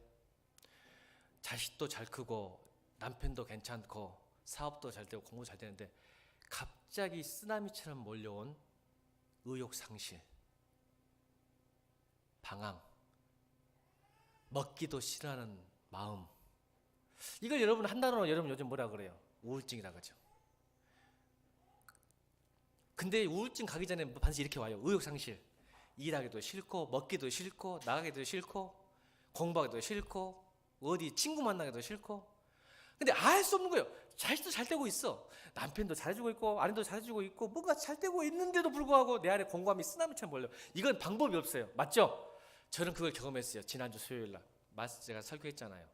자식도 잘 크고 남편도 괜찮고 사업도 잘 되고 공부 잘 되는데 갑자기 쓰나미처럼 몰려온 의욕 상실, 방황, 먹기도 싫어하는 마음. 이걸 여러분 한 단어로 여러분 요즘 뭐라 그래요? 우울증이라 그러죠. 근데 우울증 가기 전에 반드시 이렇게 와요. 의욕 상실. 일하기도 싫고 먹기도 싫고 나가기도 싫고 공부하기도 싫고 어디 친구 만나기도 싫고. 근데 알 수 없는 거예요. 자식도 잘 되고 있어. 남편도 잘해주고 있고 아내도 잘해주고 있고 뭔가 잘 되고 있는데도 불구하고 내 안에 공감이 쓰나미처럼 몰려. 이건 방법이 없어요. 맞죠? 저는 그걸 경험했어요. 지난주 수요일날 제가 설교했잖아요.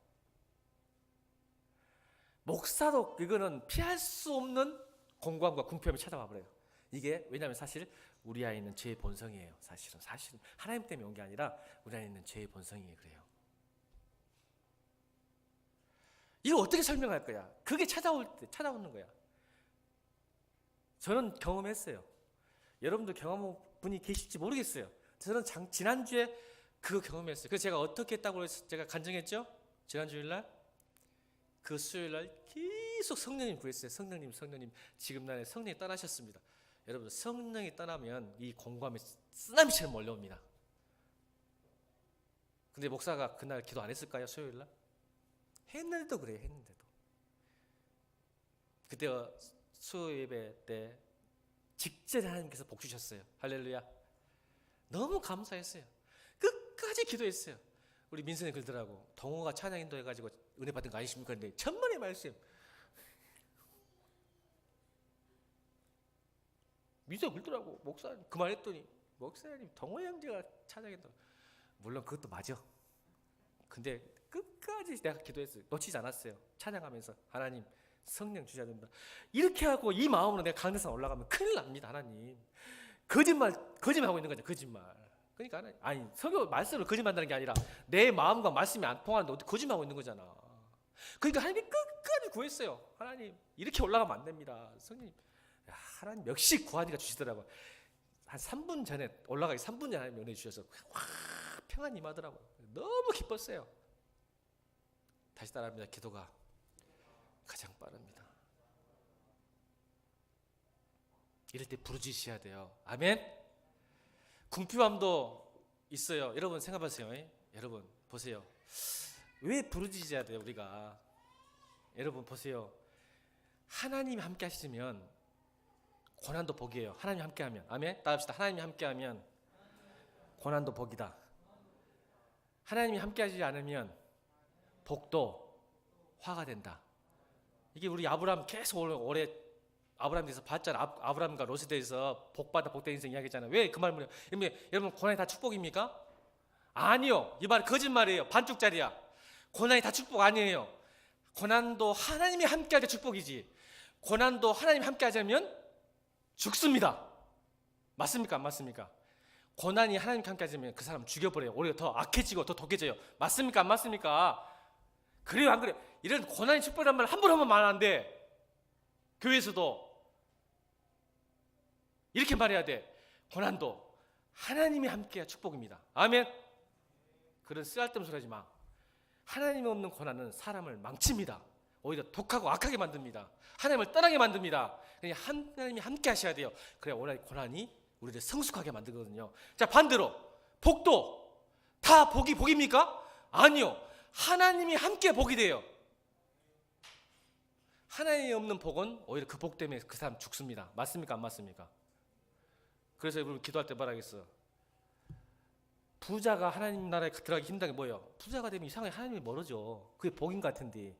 목사도 이거는 피할 수 없는 공감과 궁핍함이 찾아와 버려요. 이게 왜냐하면 사실 우리 안에 있는 죄의 본성이에요. 사실은 하나님 때문에 온 게 아니라 우리 안에 있는 죄의 본성이 그래요. 이거 어떻게 설명할 거야? 그게 찾아오는 거야. 저는 경험했어요. 여러분도 경험한 분이 계실지 모르겠어요. 저는 지난주에 그거 경험했어요. 그래서 제가 어떻게 했다고 제가 간증했죠? 지난주일날 그 수요일날 계속 성령님 구했어요. 성령님 지금 날에 성령이 떠나셨습니다. 여러분 성령이 떠나면 이 공감이 쓰나미처럼 몰려옵니다. 근데 목사가 그날 기도 안 했을까요? 수요일날? 했는데도 그래요. 했는데도. 그때 수요 예배 때 직전에 하나님께서 복 주셨어요. 할렐루야. 너무 감사했어요. 끝까지 기도했어요. 우리 민선이 그러더라고. 동호가 찬양 인도해가지고 은혜 받은 거 아니십니까? 근데 천만의 말씀. 민선이 그러더라고. 목사님 그 말 했더니 목사님 동호 형제가 찬양 인도. 물론 그것도 맞아. 근데 끝까지 내가 기도했어요. 놓치지 않았어요. 찬양하면서 하나님 성령 주셔야 된다. 이렇게 하고 이 마음으로 내가 강대상 올라가면 큰일 납니다. 하나님 거짓말하고 있는 거죠. 거짓말. 그러니까 하나님, 아니 설교 말씀을 거짓말한다는 게 아니라 내 마음과 말씀이 안 통하는데 어떻게 거짓말하고 있는 거잖아. 그러니까 하나님이 끝까지 구했어요. 하나님 이렇게 올라가면 안 됩니다. 성령님, 하나님 역시 구하니까 주시더라고요. 한 3분 전에 올라가기 3분 전에 하나님 은혜 주셔서 확 평안이 임하더라고요. 너무 기뻤어요. 다시 따라합니다. 기도가 가장 빠릅니다. 이럴 때 부르짖으셔야 돼요. 아멘. 궁핍함도 있어요. 여러분 생각하세요. 여러분 보세요. 왜 부르짖어야 돼요 우리가? 여러분 보세요. 하나님이 함께 하시면 고난도 복이에요. 하나님이 함께하면. 아멘. 따라합시다. 하나님이 함께하면 고난도 복이다. 하나님이 함께하지 않으면 복도 화가 된다. 이게 우리 아브라함 계속 오래 아브라함에 대해서 봤잖아. 아브라함과 롯에 대해서 복받아 복된 인생 이야기했잖아요. 왜 그 말을 못해요? 여러분 고난이 다 축복입니까? 아니요. 이 말 거짓말이에요. 반쪽짜리야. 고난이 다 축복 아니에요. 고난도 하나님이 함께할 때 축복이지. 고난도 하나님이 함께하지 않으면 죽습니다. 맞습니까? 안 맞습니까? 고난이 하나님과 함께하지 않으면 그 사람 죽여버려요. 오히려 더 악해지고 더 독해져요. 맞습니까? 안 맞습니까? 그래요? 안 그래요? 이런 고난이 축복이란 말 함부로 하면 말 안 돼. 교회에서도 이렇게 말해야 돼. 고난도 하나님이 함께해야 축복입니다. 아멘. 그런 쓸데없는 소리 하지 마. 하나님이 없는 고난은 사람을 망칩니다. 오히려 독하고 악하게 만듭니다. 하나님을 떠나게 만듭니다. 그냥 하나님이 함께 하셔야 돼요. 그래야 고난이 우리를 성숙하게 만들거든요. 자, 반대로 복도 다 복입니까? 아니요. 하나님이 함께 복이 돼요. 하나님이 없는 복은 오히려 그 복 때문에 그 사람 죽습니다. 맞습니까? 안 맞습니까? 그래서 여러분 기도할 때 말하겠어. 부자가 하나님 나라에 들어가기 힘든 게 뭐예요? 부자가 되면 이상하게 하나님이 멀어져. 그게 복인 것 같은데.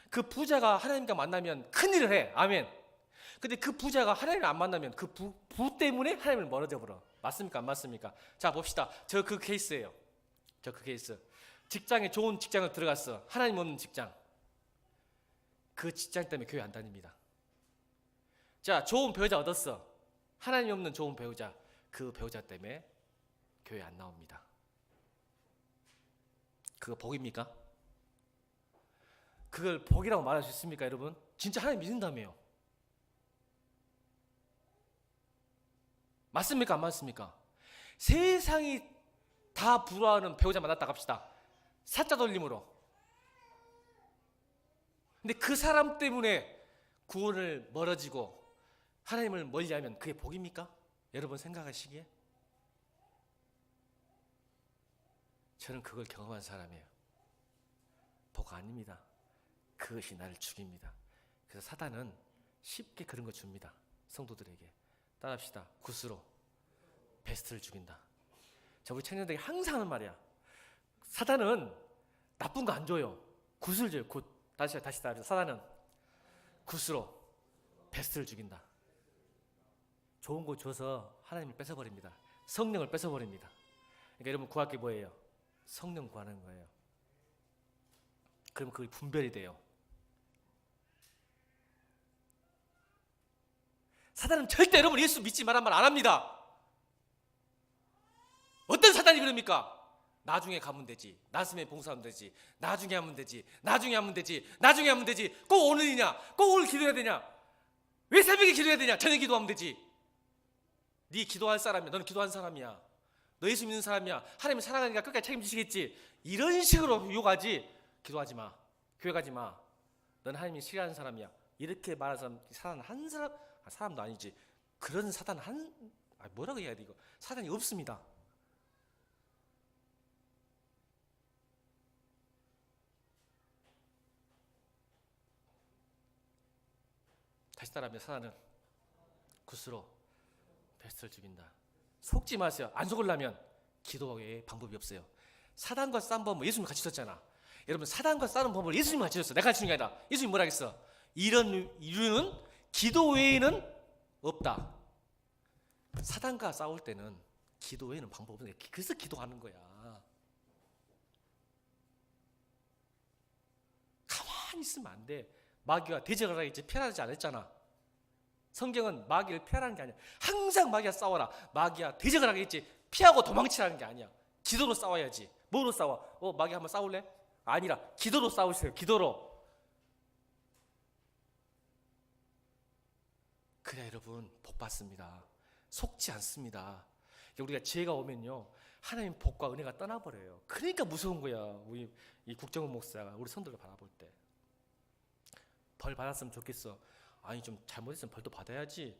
그 부자가 하나님과 만나면 큰일을 해. 아멘. 근데 그 부자가 하나님을 안 만나면 그 부 때문에 하나님을 멀어져 버려. 맞습니까? 안 맞습니까? 자, 봅시다. 저 그 케이스예요. 저 그 케이스. 직장에 좋은 직장을 들어갔어. 하나님 없는 직장. 그 직장 때문에 교회 안 다닙니다. 자, 좋은 배우자 얻었어. 하나님 없는 좋은 배우자. 그 배우자 때문에 교회 안 나옵니다. 그거 복입니까? 그걸 복이라고 말할 수 있습니까, 여러분? 진짜 하나님 믿는다며요. 맞습니까? 안 맞습니까? 세상이 다 부러워하는 배우자 만났다 갑시다. 사자 돌림으로. 근데 그 사람 때문에 구원을 멀어지고 하나님을 멀리하면 그게 복입니까? 여러분 생각하시기에? 저는 그걸 경험한 사람이에요. 복 아닙니다. 그것이 나를 죽입니다. 그래서 사단은 쉽게 그런 거 줍니다. 성도들에게. 따라합시다. 굿으로 베스트를 죽인다. 자, 우리 청년들에게 항상 하는 말이야. 사단은 나쁜 거 안 줘요. 굿을 줘요. 굿. 다시 따라합시다. 사단은 굿으로 베스트를 죽인다. 좋은 거 줘서 하나님을 뺏어버립니다. 성령을 뺏어버립니다. 그러니까 여러분 구할 게 뭐예요? 성령 구하는 거예요. 그럼 그게 분별이 돼요. 사단은 절대 여러분 예수 믿지 말란 말 안 합니다. 어떤 사단이 그럽니까? 나중에 가면 되지. 나중에 봉사하면 되지. 나중에 하면 되지. 나중에 하면 되지. 나중에 하면 되지. 꼭 오늘이냐? 꼭 오늘 기도해야 되냐? 왜 새벽에 기도해야 되냐? 저녁에 기도하면 되지. 네 기도할 사람이야. 너는 기도한 사람이야. 너 예수 믿는 사람이야. 하나님을 사랑하니까 끝까지 책임지시겠지. 이런 식으로 유혹하지. 기도하지 마. 교회 가지 마. 너는 하나님이 싫어하는 사람이야. 이렇게 말하는 사람 한 사람, 사람도 아니지. 그런 사단 뭐라고 해야 돼 이거? 사단이 없습니다. 다시 따라하면 사단은 굿으로 베스트를 죽인다. 속지 마세요. 안 속으려면 기도 외에 방법이 없어요. 사단과 싸운 법은 예수님 같이 썼잖아. 여러분 사단과 싸우는 법을 예수님 같이 썼어. 내가 가르치는 게 아니라 예수님 뭐라 했어? 이런 이유는 기도 외에는 없다. 사단과 싸울 때는 기도 외에는 방법 없는 거야. 그래서 기도하는 거야. 가만히 있으면 안 돼. 마귀가 대적을 하겠지 피하지 않았잖아. 성경은 마귀를 피하라는 게 아니야. 항상 마귀와 싸워라. 마귀와 대적을 하겠지 피하고 도망치라는 게 아니야. 기도로 싸워야지. 뭐로 싸워? 마귀 한번 싸울래? 아니라 기도로 싸우세요. 기도로. 그래 여러분 복 받습니다. 속지 않습니다. 우리가 지혜가 오면요 하나님 복과 은혜가 떠나버려요. 그러니까 무서운 거야. 우리 이 국정원 목사가 우리 성도를 바라볼 때 벌 받았으면 좋겠어. 아니 좀 잘못했으면 벌도 받아야지.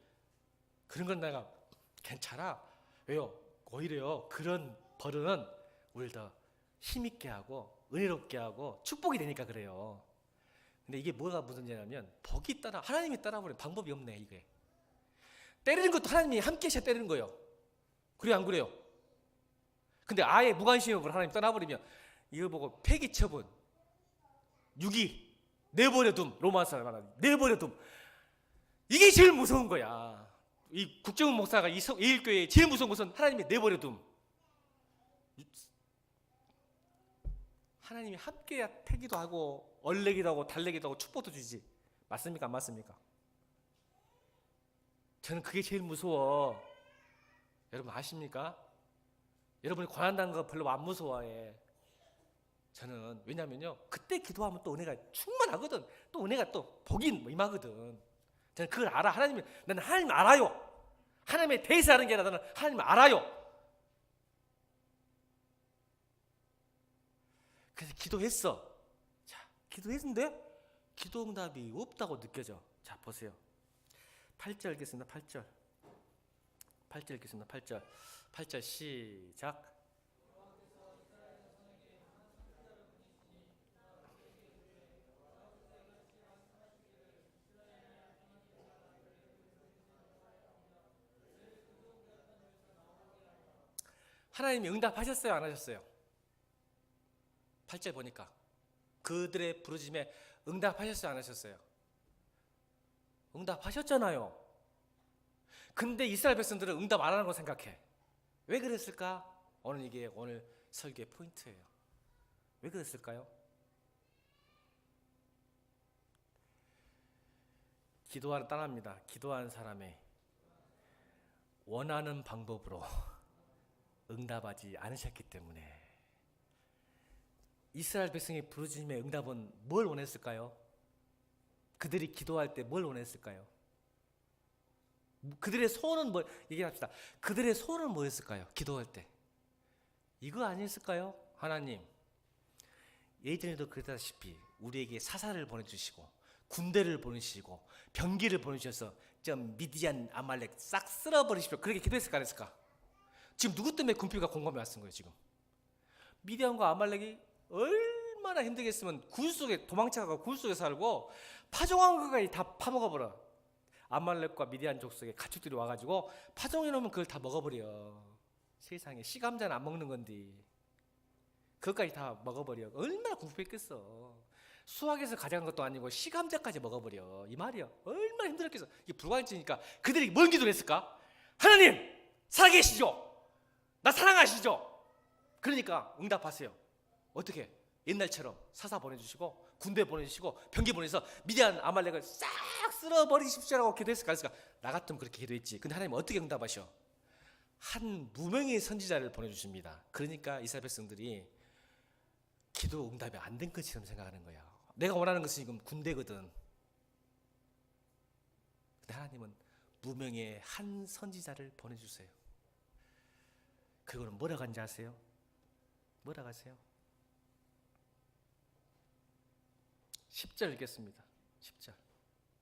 그런 건 내가 괜찮아. 왜요? 오히려 그런 벌은 우리를 더 힘있게 하고 은혜롭게 하고 축복이 되니까 그래요. 근데 이게 뭐가 문제냐면 복이 따라 하나님이 따라버리는 방법이 없네. 이게 때리는 것도 하나님이 함께 하셔야 때리는 거예요. 그래요 안 그래요? 근데 아예 무관심으로 하나님 떠나버리면 이거 보고 폐기 처분 유기 내버려둠 로마서 말하는 내버려둠 이게 제일 무서운 거야. 이 국정원 목사가 이 예일교회의 제일 무서운 것은 하나님의 내버려둠. 하나님이 함께 패기도 하고 얼레기도 하고 달래기도 하고 축복도 주지. 맞습니까 안 맞습니까? 저는 그게 제일 무서워. 여러분 아십니까? 여러분이 고난당한 거 별로 안 무서워해. 저는 왜냐면요 그때 기도하면 또 은혜가 충만하거든. 또 은혜가 또 복이 임하거든. 저는 그걸 알아. 나는 하나님 알아요. 하나님에 대해서 하는 게 아니라 나는 하나님 알아요. 그래서 기도했어. 자, 기도했는데 기도 응답이 없다고 느껴져. 자, 보세요. 8절 읽겠습니다. 8절 읽겠습니다. 8절 시작. 하나님이 응답하셨어요? 안 하셨어요? 8절 보니까 그들의 부르짖음에 응답하셨어요? 안 하셨어요? 응답하셨잖아요. 근데 이스라엘 백성들은 응답 안 하는 거 생각해. 왜 그랬을까? 이게 오늘 설교의 포인트예요. 왜 그랬을까요? 기도하는 따라합니다. 기도하는 사람의 원하는 방법으로 응답하지 않으셨기 때문에. 이스라엘 백성의 부르짖음의 응답은 뭘 원했을까요? 그들이 기도할 때 뭘 원했을까요? 그들의 소원은 뭐 얘기합시다. 그들의 소원은 뭐였을까요? 기도할 때 이거 아니었을까요? 하나님 예전에도 그랬다시피 우리에게 사사를 보내주시고 군대를 보내주시고 병기를 보내주셔서 좀 미디안 아말렉 싹 쓸어버리십시오. 그렇게 기도했을까 안 했을까? 지금 누구 때문에 군표가 공감이 왔은 거예요? 지금 미디안과 아말렉이 얼마나 힘들겠으면 굴 속에 도망쳐가고 굴 속에 살고 파종한 거가 다 파먹어버려. 아말렉과 미디안 족속의 가축들이 와가지고 파종해 놓으면 그걸 다 먹어버려. 세상에 씨감자는 안 먹는 건데 그것까지 다 먹어버려. 얼마나 궁핍했겠어. 수학에서 가져간 것도 아니고 씨감자까지 먹어버려. 이 말이야. 얼마나 힘들었겠어. 이게 불가능치니까 그들이 뭔 기도를 했을까? 하나님 살아계시죠? 나 사랑하시죠? 그러니까 응답하세요. 어떻게? 옛날처럼 사사 보내주시고 군대 보내주시고 병기 보내서 미디안 아말렉을 싹 쓸어버리십시오라고 기도했을까? 나 같으면 그렇게 기도했지. 근데 하나님 어떻게 응답하셔? 한 무명의 선지자를 보내주십니다. 그러니까 이스라엘 백성들이 기도 응답이 안 된 것처럼 생각하는 거야. 내가 원하는 것은 지금 군대거든. 근데 하나님은 무명의 한 선지자를 보내주세요. 그거는 뭐라고 하는지 아세요? 뭐라고 하세요? 10절 읽겠습니다.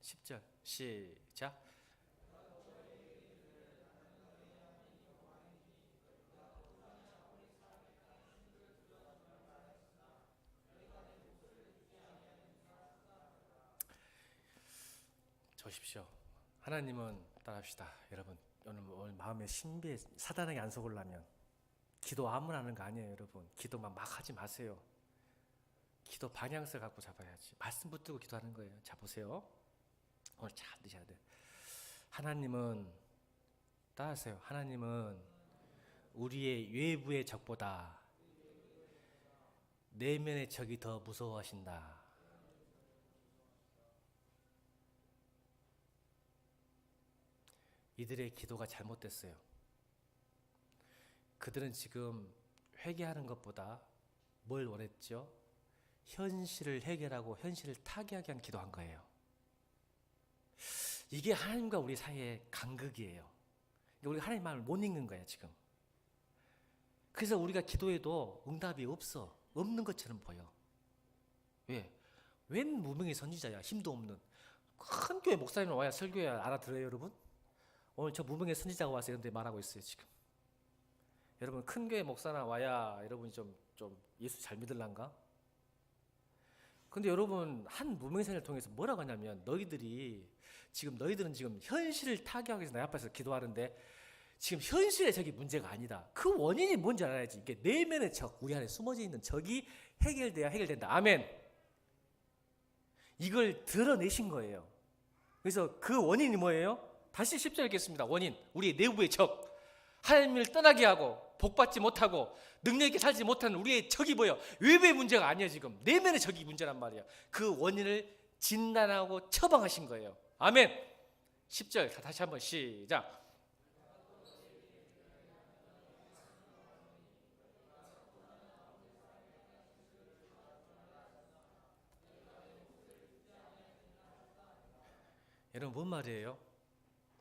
10절 시작. 보십시오. 하나님은 따라합시다. 여러분 오늘 마음에 신비해 사단에게 안 속으려면 기도 아무나 하는 거 아니에요. 여러분 기도만 막 하지 마세요. 기도 방향성을 갖고 잡아야지. 말씀 붙들고 기도하는 거예요. 자 보세요. 오늘 잘 드셔야 돼. 하나님은 따라하세요. 하나님은 우리의 외부의 적보다 내면의 적이 더 무서워하신다. 이들의 기도가 잘못됐어요. 그들은 지금 회개하는 것보다 뭘 원했죠? 현실을 해결하고 현실을 타개하게 한 기도한 거예요. 이게 하나님과 우리 사이의 간극이에요. 우리가 하나님 마음을 못 읽는 거예요. 지금 그래서 우리가 기도해도 응답이 없는 것처럼 보여. 왜? 웬 무명의 선지자야, 힘도 없는. 큰 교회 목사님 와야 설교해 알아들어요, 여러분? 오늘 저 무명의 선지자가 와서 이런 데 말하고 있어요, 지금. 여러분, 큰 교회 목사나 와야 여러분이 좀 예수 잘 믿을란가? 근데 여러분, 한 무명의 선지자를 통해서 뭐라고 하냐면, 너희들은 지금 현실을 타개하기 위해서 내 앞에서 기도하는데, 지금 현실의 적이 문제가 아니다. 그 원인이 뭔지 알아야지. 이게 내면의 적, 우리 안에 숨어져 있는 적이 해결돼야 해결된다. 아멘. 이걸 드러내신 거예요. 그래서 그 원인이 뭐예요? 다시 10절 읽겠습니다. 원인, 우리의 내부의 적. 하나님을 떠나게 하고 복받지 못하고 능력 있게 살지 못하는 우리의 적이 뭐예요? 외부의 문제가 아니에요. 지금 내면의 적이 문제란 말이에요. 그 원인을 진단하고 처방하신 거예요. 아멘. 10절 다시 한번 시작. 여러분, 뭔 말이에요?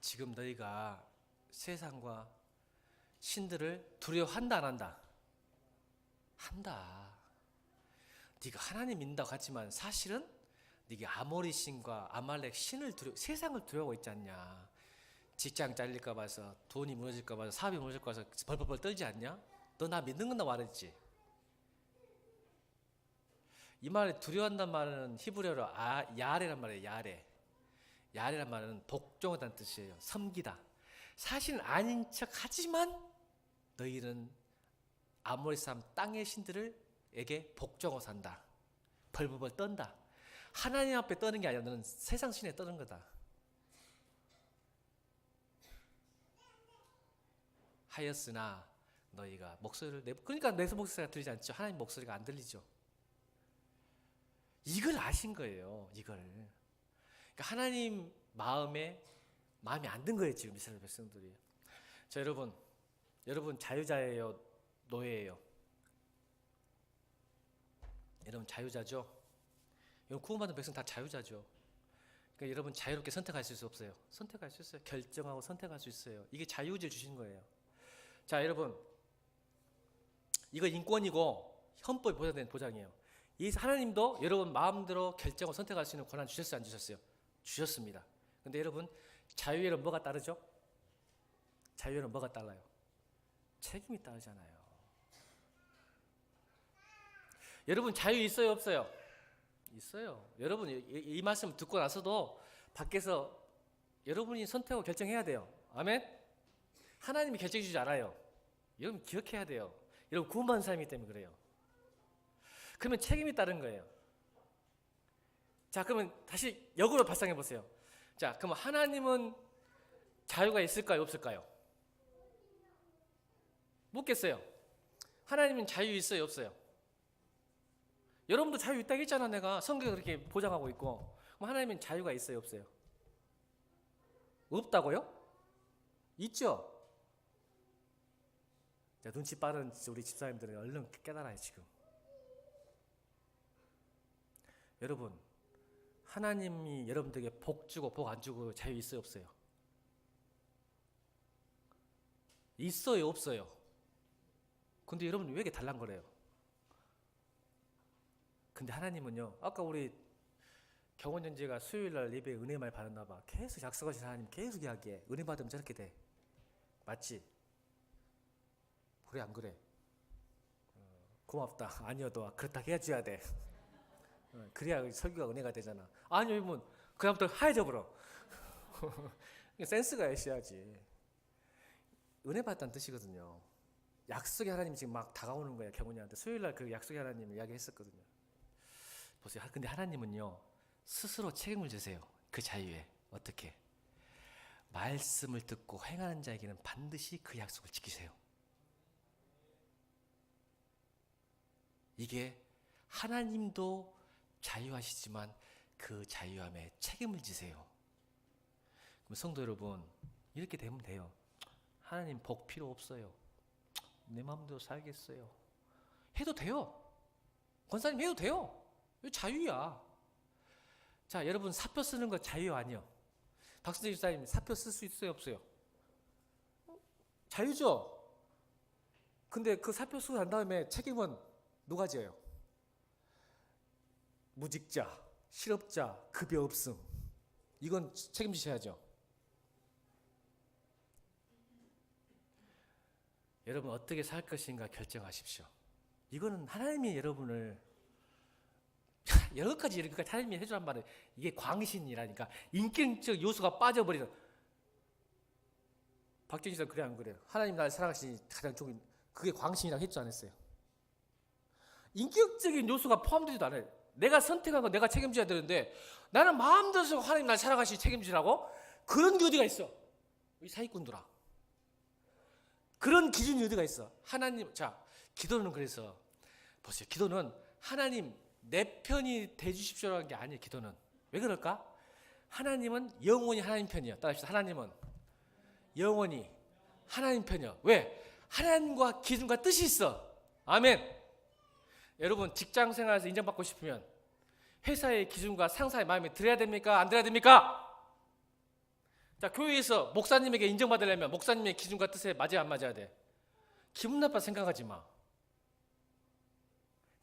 지금 너희가 세상과 신들을 두려워한다 안 한다? 한다. 네가 하나님 믿는다고 하지만 사실은 네가 아모리 신과 아말렉 신을 세상을 두려워하고 있지 않냐? 직장 잘릴까 봐서, 돈이 무너질까 봐서, 사업이 무너질까 봐서 벌벌벌 떨지 않냐? 너 나 믿는 건다 말했지. 이 말에 두려워한다는 말은 히브리어로 야레란 말이에요. 야레란 말은 복종하다는 뜻이에요. 섬기다. 사실은 아닌 척 하지만 너희는 아모리 사람 땅의 신들에게 복종하고 산다. 벌벌벌 떤다. 하나님 앞에 떠는 게 아니라 너는 세상 신에 떠는 거다. 하였으나 너희가 목소리를 그러니까 내 목소리가 들리지 않죠. 하나님 목소리가 안 들리죠. 이걸 아신 거예요. 이걸. 그러니까 하나님 마음이 안 든 거예요. 지금 이스라엘 백성들이. 자, 여러분 자유자예요, 노예예요? 여러분 자유자죠? 여러분 구원받은 백성 다 자유자죠? 그러니까 여러분 자유롭게 선택할 수 없어요? 선택할 수 있어요. 결정하고 선택할 수 있어요. 이게 자유의지를 주신 거예요. 자, 여러분, 이거 인권이고 헌법에 보장된 보장이에요. 이 하나님도 여러분 마음대로 결정하고 선택할 수 있는 권한 주셨어요, 안 주셨어요? 주셨습니다. 근데 여러분, 자유에는 뭐가 따르죠? 자유에는 뭐가 따라요? 책임이 따르잖아요. 여러분 자유 있어요, 없어요? 있어요. 여러분 이 말씀 듣고 나서도 밖에서 여러분이 선택하고 결정해야 돼요. 아멘? 하나님이 결정해 주지 않아요. 여러분 기억해야 돼요. 여러분 구원받은 사람이기 때문에 그래요. 그러면 책임이 따른 거예요. 자, 그러면 다시 역으로 발상해 보세요. 자, 그럼 하나님은 자유가 있을까요, 없을까요? 묻겠어요. 하나님은 자유 있어요, 없어요? 여러분도 자유 있다고 했잖아. 내가 성경에 그렇게 보장하고 있고. 그럼 하나님은 자유가 있어요, 없어요? 없다고요? 있죠? 자, 눈치 빠른 우리 집사님들은 얼른 깨달아요. 지금 여러분, 하나님이 여러분들에게 복 주고 복 안 주고 자유 있어요, 없어요? 있어요, 없어요? 근데 여러분 왜 이렇게 달랑거려요? 근데 하나님은요, 아까 우리 경원전제가 수요일날 예배에 은혜 많이 받았나 봐. 계속 약속하신 하나님 계속 이야기해. 은혜 받으면 저렇게 돼. 맞지? 그래, 안 그래? 고맙다. 아니어도 그렇다 해줘야 돼. 그래야 설교가 은혜가 되잖아. 아니, 여러분, 그다음부터 하얘져 버려. 센스가 있어야지. 은혜 받았다는 뜻이거든요. 약속의 하나님이 지금 막 다가오는 거예요, 경훈이한테. 수요일날 그 약속의 하나님을 이야기했었거든요. 보세요. 근데 하나님은요, 스스로 책임을 지세요. 그 자유에. 어떻게? 말씀을 듣고 행하는 자에게는 반드시 그 약속을 지키세요. 이게 하나님도 자유하시지만 그 자유함에 책임을 지세요. 그럼 성도 여러분, 이렇게 되면 돼요. 하나님 복 필요 없어요. 내 마음대로 살겠어요. 해도 돼요. 권사님 해도 돼요. 이거 자유야. 자, 여러분 사표 쓰는 거 자유 아니요? 박순재 집사님 사표 쓸 수 있어요, 없어요? 자유죠? 근데 그 사표 쓰고 난 다음에 책임은 누가 져요? 무직자, 실업자, 급여 없음. 이건 책임지셔야죠. 여러분 어떻게 살 것인가 결정하십시오. 이거는 하나님이 여러분을 여러 가지 이렇게 하나님이 해주란 말은 이게 광신이라니까 인격적 요소가 빠져버리는. 박준희 씨 그래 안 그래요? 하나님 나를 사랑하시니 가장 좋은 그게 광신이라고 했지 않았어요? 인격적인 요소가 포함되지도 않아요. 내가 선택한 거 내가 책임져야 되는데 나는 마음대로 하나님 나를 사랑하시니 책임지라고? 그런 게 어디가 있어? 우리 사기꾼들아. 그런 기준이 어디가 있어? 하나님, 자, 기도는 그래서 보세요. 기도는 하나님 내 편이 돼주십시오라는 게 아니에요. 기도는 왜 그럴까? 하나님은 영원히 하나님 편이에요. 따라합시다. 하나님은 영원히 하나님 편이에요. 왜? 하나님과 기준과 뜻이 있어. 아멘. 여러분 직장 생활에서 인정받고 싶으면 회사의 기준과 상사의 마음에 들어야 됩니까? 안 들어야 됩니까? 자, 교회에서 목사님에게 인정받으려면 목사님의 기준과 뜻에 맞아야 안 맞아야 돼? 기분 나빠 생각하지 마.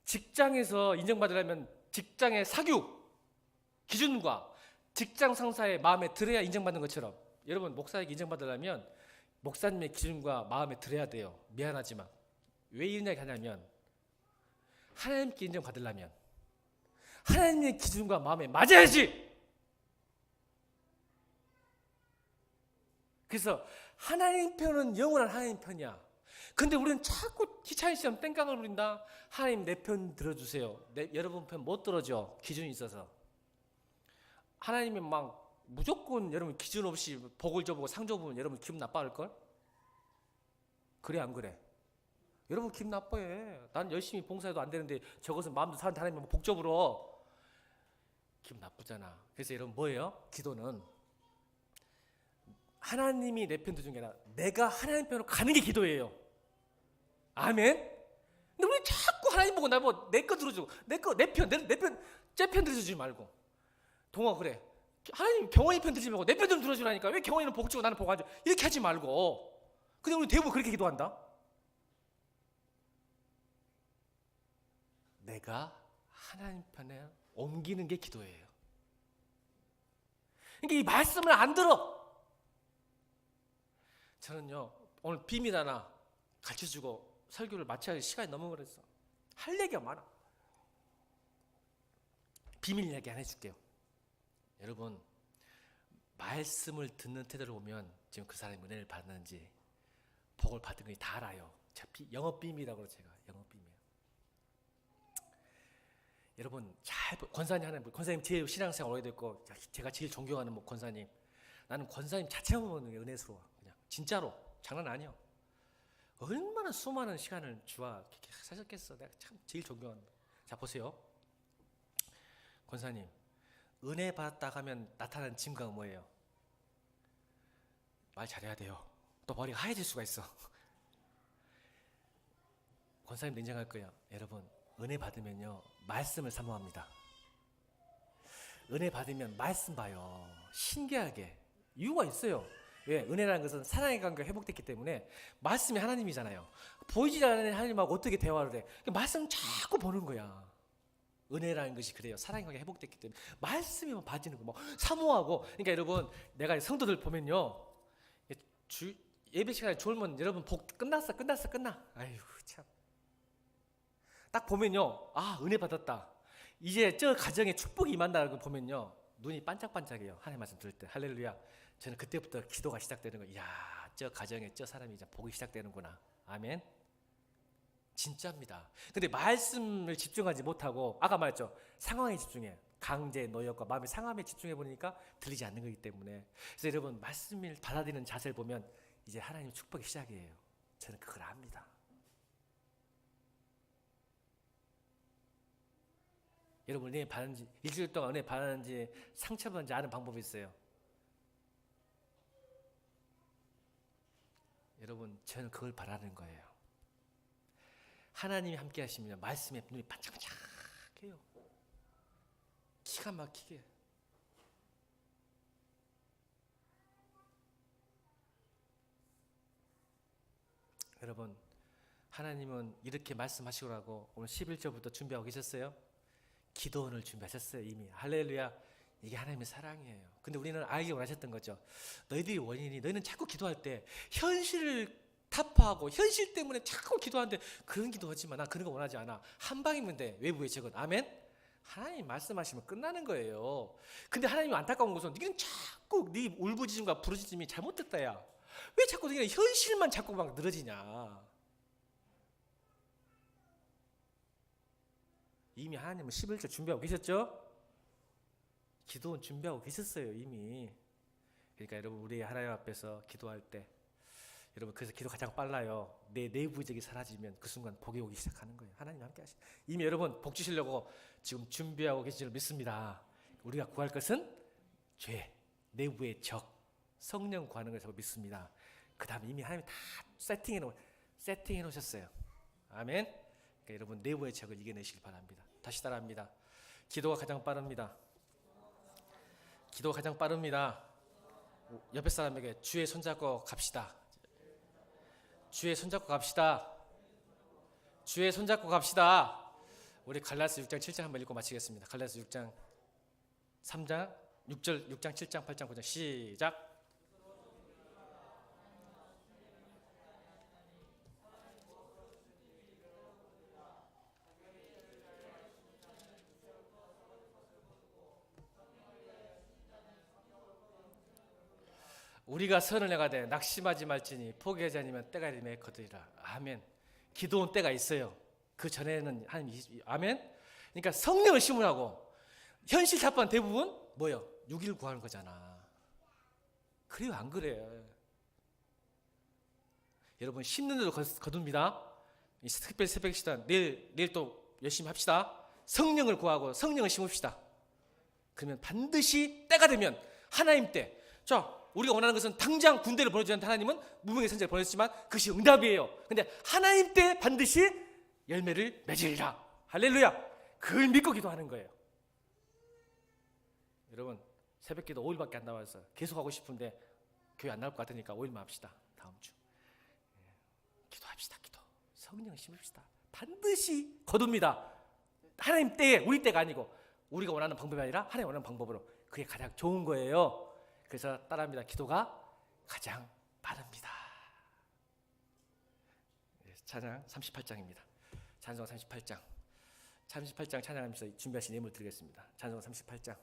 직장에서 인정받으려면 직장의 사교 기준과 직장 상사의 마음에 들어야 인정받는 것처럼 여러분 목사에게 인정받으려면 목사님의 기준과 마음에 들어야 돼요. 미안하지만 왜 이런 이야기 하냐면 하나님께 인정받으려면 하나님의 기준과 마음에 맞아야지. 그래서 하나님 편은 영원한 하나님 편이야. 근데 우리는 자꾸 귀차니처럼 땡깡을 부린다. 하나님 내 편 들어주세요. 여러분 편 못 들어줘. 기준이 있어서. 하나님이 막 무조건 여러분 기준 없이 복을 줘보고 상 줘보면 여러분 기분 나빠할걸? 그래 안 그래? 여러분 기분 나빠해. 난 열심히 봉사해도 안 되는데 저것은 마음도 사는데 하나님이 복 줘버려. 기분 나쁘잖아. 그래서 여러분 뭐예요? 기도는 하나님이 내 편 들어준 게 아니라 내가 하나님 편으로 가는 게 기도예요. 아멘? 근데 우리 자꾸 하나님 보고 나 보고 내 거 들어주고 내 편, 제 편 들어주지 말고. 동아 그래. 하나님 경원이 편 들지 말고 내 편 좀 들어주라니까. 왜 경원이는 복 주고 나는 복 안 줘? 이렇게 하지 말고. 근데 우리 대부분 그렇게 기도한다. 내가 하나님 편에 옮기는 게 기도예요. 그러니까 이 말씀을 안 들어. 저는요 오늘 비밀 하나 가르쳐주고 설교를 마쳐야 할 시간이 넘어버렸어. 할 얘기가 많아. 비밀 이야기 하나 해줄게요. 여러분 말씀을 듣는 태도를 보면 지금 그 사람이 은혜를 받는지 복을 받은 건지 다 알아요. 영업 비밀이라고 제가 영업 비밀. 여러분 잘 권사님 제일 신앙생활 오래됐고 제가 제일 존경하는 권사님. 나는 권사님 자체만 보는 게 은혜스러워. 그냥 진짜로 장난 아니야. 얼마나 수많은 시간을 주와 사셨겠어. 내가 참 제일 존경하는. 자 보세요. 권사님 은혜 받았다 하면 나타나는 증거가 뭐예요? 말 잘해야 돼요. 또 머리가 하얘질 수가 있어. 권사님 인정할 거예요. 여러분 은혜 받으면요 말씀을 사모합니다. 은혜 받으면 말씀 봐요. 신기하게 이유가 있어요. 왜? 은혜라는 것은 사랑의 관계가 회복됐기 때문에 말씀이 하나님이잖아요. 보이지 않는 하나님하고 어떻게 대화를 해? 말씀 자꾸 보는 거야. 은혜라는 것이 그래요. 사랑의 관계가 회복됐기 때문에 말씀이만 봐지는 거. 뭐 사모하고. 그러니까 여러분 내가 성도들 보면요 예배 시간에 졸면 여러분 복 끝나. 아이고 참. 딱 보면요 아 은혜 받았다. 이제 저 가정에 축복이 임한다고 보면요 눈이 반짝반짝해요. 하나님 말씀 들을 때 할렐루야. 저는 그때부터 기도가 시작되는 거예요. 이야 저 가정에 저 사람이 이제 복이 시작되는구나. 아멘. 진짜입니다. 근데 말씀을 집중하지 못하고 아까 말했죠. 상황에 집중해. 강제 노역과 마음의 상함에 집중해 보니까 들리지 않는 거기 때문에. 그래서 여러분 말씀을 받아들이는 자세를 보면 이제 하나님의 축복이 시작이에요. 저는 그걸 압니다. 여러분 은혜 받는지 일주일 동안 은혜 받는지 상처받는지 아는 방법이 있어요. 여러분 저는 그걸 바라는 거예요. 하나님이 함께 하시면 말씀에 눈이 반짝반짝해요. 기가 막히게. 여러분 하나님은 이렇게 말씀하시라고 오늘 11절부터 준비하고 계셨어요. 기도원을 준비하셨어요. 이미. 할렐루야. 이게 하나님의 사랑이에요. 근데 우리는 알기 원하셨던 거죠. 너희들이 원인이, 너희는 자꾸 기도할 때 현실을 타파하고 현실 때문에 자꾸 기도하는데 그런 기도하지 마. 나 그런 거 원하지 않아. 한 방이면 돼. 외부의 적은. 아멘. 하나님 말씀하시면 끝나는 거예요. 근데 하나님이 안타까운 것은 너희는 자꾸 네 울부짖음과 부르짖음이 잘못됐다 야. 왜 자꾸 너희는 현실만 자꾸 막 늘어지냐. 이미 하나님은 11절 준비하고 계셨죠? 기도는 준비하고 계셨어요 이미. 그러니까 여러분 우리 하나님 앞에서 기도할 때 여러분 그래서 기도 가장 빨라요. 내 내부적이 사라지면 그 순간 복이 오기 시작하는 거예요. 하나님 함께 하시. 이미 여러분 복 주시려고 지금 준비하고 계신 줄 믿습니다. 우리가 구할 것은 죄, 내부의 적, 성령 구하는 것을 믿습니다. 그 다음에 이미 하나님이 다 세팅해 놓으셨어요. 아멘. 그러니까 여러분 내부의 적을 이겨내시길 바랍니다. 다시 따라합니다. 기도가 가장 빠릅니다. 기도가 가장 빠릅니다. 옆에 사람에게 주의 손잡고 갑시다. 주의 손잡고 갑시다. 주의 손잡고 갑시다. 우리 갈라디아서 6장 7장 한번 읽고 마치겠습니다. 갈라디아서 6장 3장 6절 6장 7장 8장 9장 시작. 우리가 선을 행하되 낙심하지 말지니 포기하지 않으면 때가 이르매 거두리라. 아멘. 기도원 때가 있어요. 그 전에는 아멘. 그러니까 성령을 심으라고. 현실 답반 대부분 뭐요? 6일 구하는 거잖아. 그래요 안 그래요? 여러분 심는 대로 거둡니다. 특별히 새벽 시간 내일 또 열심히 합시다. 성령을 구하고 성령을 심읍시다. 그러면 반드시 때가 되면 하나님 때. 자, 우리가 원하는 것은 당장 군대를 보내주지 않는 하나님은 무명의 선지자를 보냈지만 그것이 응답이에요. 근데 하나님 때 반드시 열매를 맺으리라. 할렐루야. 그걸 믿고 기도하는 거예요. 여러분 새벽 기도 5일밖에 안 나와서 계속 하고 싶은데 교회 안 나올 것 같으니까 5일만 합시다. 다음 주 기도합시다. 기도 성령을 심읍시다. 반드시 거둡니다. 하나님 때에 우리 때가 아니고 우리가 원하는 방법이 아니라 하나님 원하는 방법으로. 그게 가장 좋은 거예요. 그래서 따라합니다. 기도가 가장 빠릅니다. 찬양 38장입니다. 찬송 38장. 38장 찬양하면서 준비하신 예물 드리겠습니다. 찬송 38장.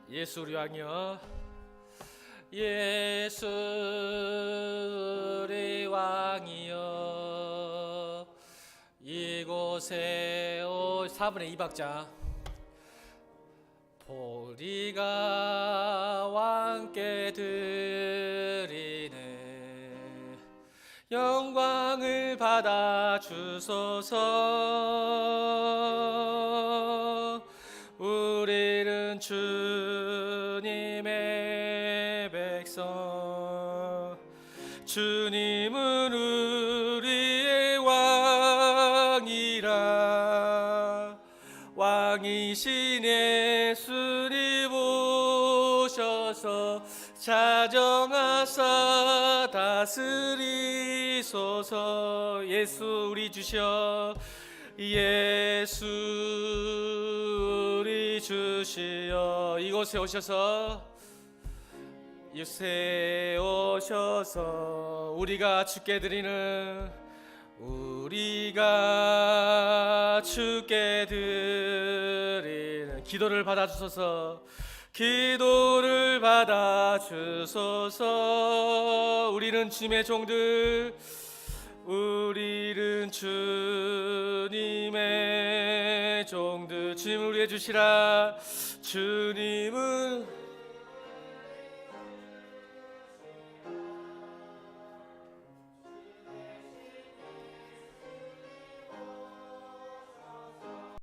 예수 우리 왕이여, 예수 우리 왕이여, 이곳에 4분의 2박자. 보리가 왕께 드리네, 영광을 받아 주소서. 우리는 주님의 백성, 주님은 우리의 왕이라. 왕이신 예수님 오셔서 자정하사 다스리소서. 예수 우리 주셔, 예수 우리 주시여. 이곳에 오셔서, 이곳에 오셔서 우리가 주께 드리는, 우리가 주께 드리는 기도를 받아주소서. 기도를 받아주소서. 우리는 주님의 종들, 우리는 주님의 종들. 주님을 위해 주시라. 주님은